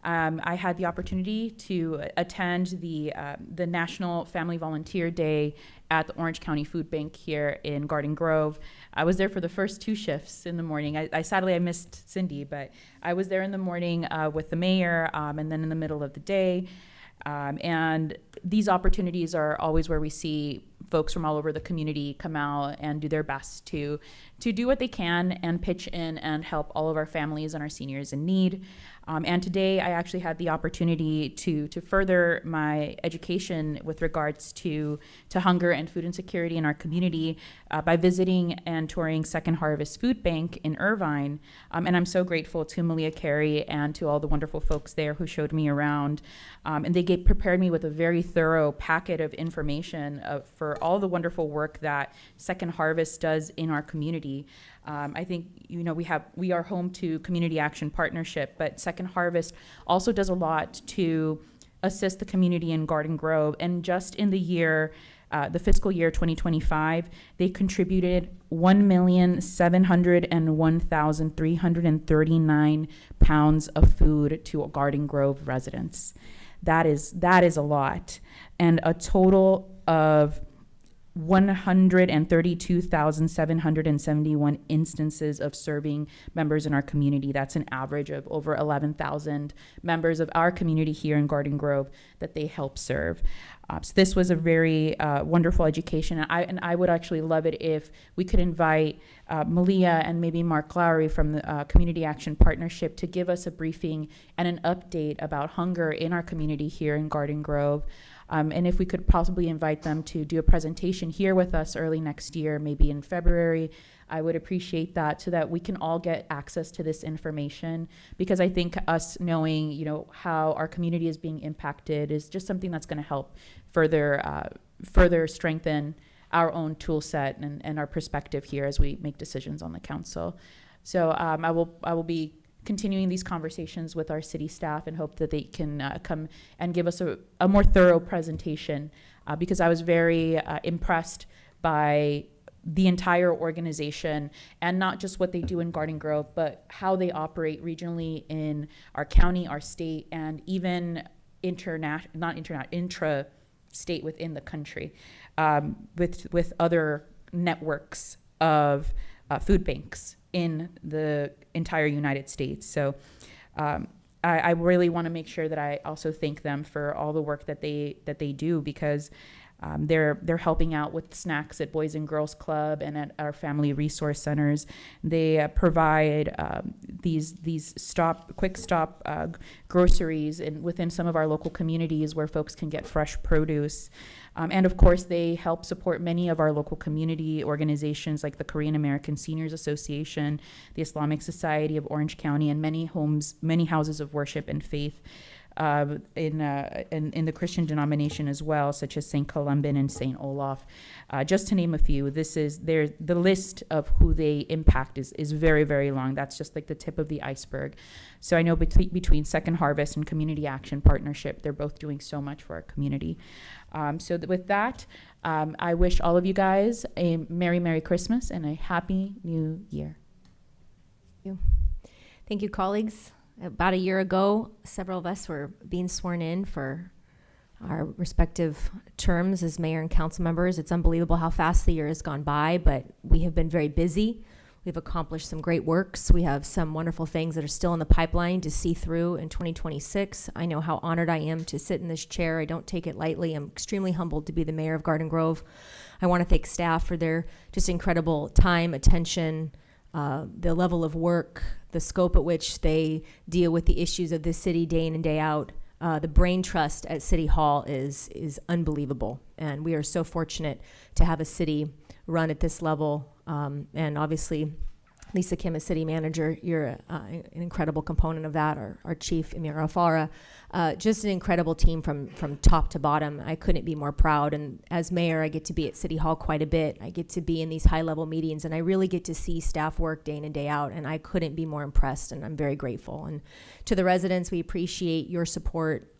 I had the opportunity to attend the National Family Volunteer Day at the Orange County Food Bank here in Garden Grove. I was there for the first 2 shifts in the morning. Sadly, I missed Cindy, but I was there in the morning with the mayor, and then in the middle of the day. And these opportunities are always where we see folks from all over the community come out and do their best to do what they can and pitch in and help all of our families and our seniors in need. And today I actually had the opportunity to further my education with regards to hunger and food insecurity in our community by visiting and touring Second Harvest Food Bank in Irvine. And I'm so grateful to Malia Carey and to all the wonderful folks there who showed me around. And they prepared me with a very thorough packet of information for all the wonderful work that Second Harvest does in our community. I think, we are home to Community Action Partnership, but Second Harvest also does a lot to assist the community in Garden Grove. And just in the year, the fiscal year 2025, they contributed 1,701,339 pounds of food to Garden Grove residents. That is a lot. And a total of 132,771 instances of serving members in our community. That's an average of over 11,000 members of our community here in Garden Grove that they help serve. So this was a very wonderful education. And I would actually love it if we could invite Malia and maybe Mark Lowry from the Community Action Partnership to give us a briefing and an update about hunger in our community here in Garden Grove. And if we could possibly invite them to do a presentation here with us early next year, maybe in February, I would appreciate that so that we can all get access to this information. Because I think us knowing, how our community is being impacted is just something that's going to help further strengthen our own tool set and our perspective here as we make decisions on the council. So I will be continuing these conversations with our city staff and hope that they can come and give us a more thorough presentation because I was very impressed by the entire organization and not just what they do in Garden Grove, but how they operate regionally in our county, our state, and even intra-state within the country with other networks of food banks in the entire United States. So I really want to make sure that I also thank them for all the work that they do because they're helping out with snacks at Boys and Girls Club and at our family resource centers. They provide these quick stop groceries within some of our local communities where folks can get fresh produce. And of course, they help support many of our local community organizations like the Korean American Seniors Association, the Islamic Society of Orange County, and many houses of worship and faith in the Christian denomination as well, such as St. Columban and St. Olaf, just to name a few. The list of who they impact is very, very long. That's just like the tip of the iceberg. So I know between Second Harvest and Community Action Partnership, they're both doing so much for our community. With that, I wish all of you guys a Merry, Merry Christmas and a Happy New Year. Thank you, colleagues. About a year ago, several of us were being sworn in for our respective terms as mayor and council members. It's unbelievable how fast the year has gone by, but we have been very busy. We've accomplished some great works. We have some wonderful things that are still in the pipeline to see through in 2026. I know how honored I am to sit in this chair. I don't take it lightly. I'm extremely humbled to be the mayor of Garden Grove. I want to thank staff for their just incredible time, attention, the level of work, the scope at which they deal with the issues of this city day in and day out. The brain trust at City Hall is unbelievable. And we are so fortunate to have a city run at this level. And obviously, Lisa Kim as city manager, you're an incredible component of that. Our chief, Emir Afara, just an incredible team from top to bottom. I couldn't be more proud. And as mayor, I get to be at City Hall quite a bit. I get to be in these high-level meetings, and I really get to see staff work day in and day out. And I couldn't be more impressed, and I'm very grateful. And to the residents, we appreciate your support.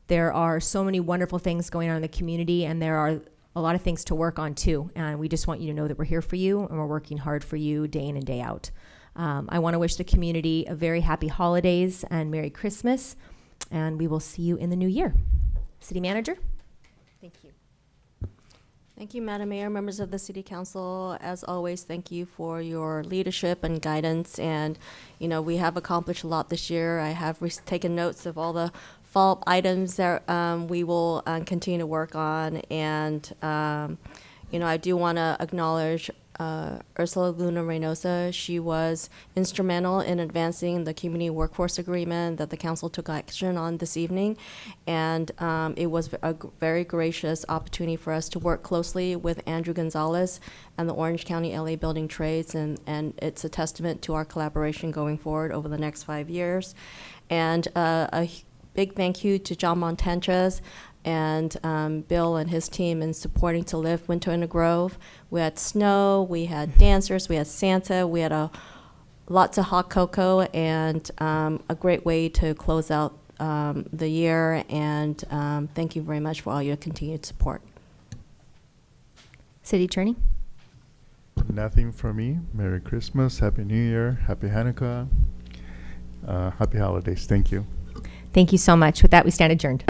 There are so many wonderful things going on in the community, and there are a lot of things to work on too, and we just want you to know that we're here for you and we're working hard for you day in and day out. I want to wish the community a very happy holidays and Merry Christmas, and we will see you in the new year. City Manager? Thank you. Thank you, Madam Mayor, members of the City Council. As always, thank you for your leadership and guidance. And, we have accomplished a lot this year. I have taken notes of all the follow-up items that we will continue to work on. And, I do want to acknowledge Ursula Luna Reynosa. She was instrumental in advancing the community workforce agreement that the council took action on this evening. And it was a very gracious opportunity for us to work closely with Andrew Gonzalez and the Orange County LA Building Trades. And it's a testament to our collaboration going forward over the next 5 years. And big thank you to John Montanches and Bill and his team in supporting To Live Winter in the Grove. We had snow, we had dancers, we had Santa, we had lots of hot cocoa, and a great way to close out the year. And thank you very much for all your continued support. City Attorney? Nothing from me. Merry Christmas, Happy New Year, Happy Hanukkah, Happy Holidays. Thank you. Thank you so much. With that, we stand adjourned.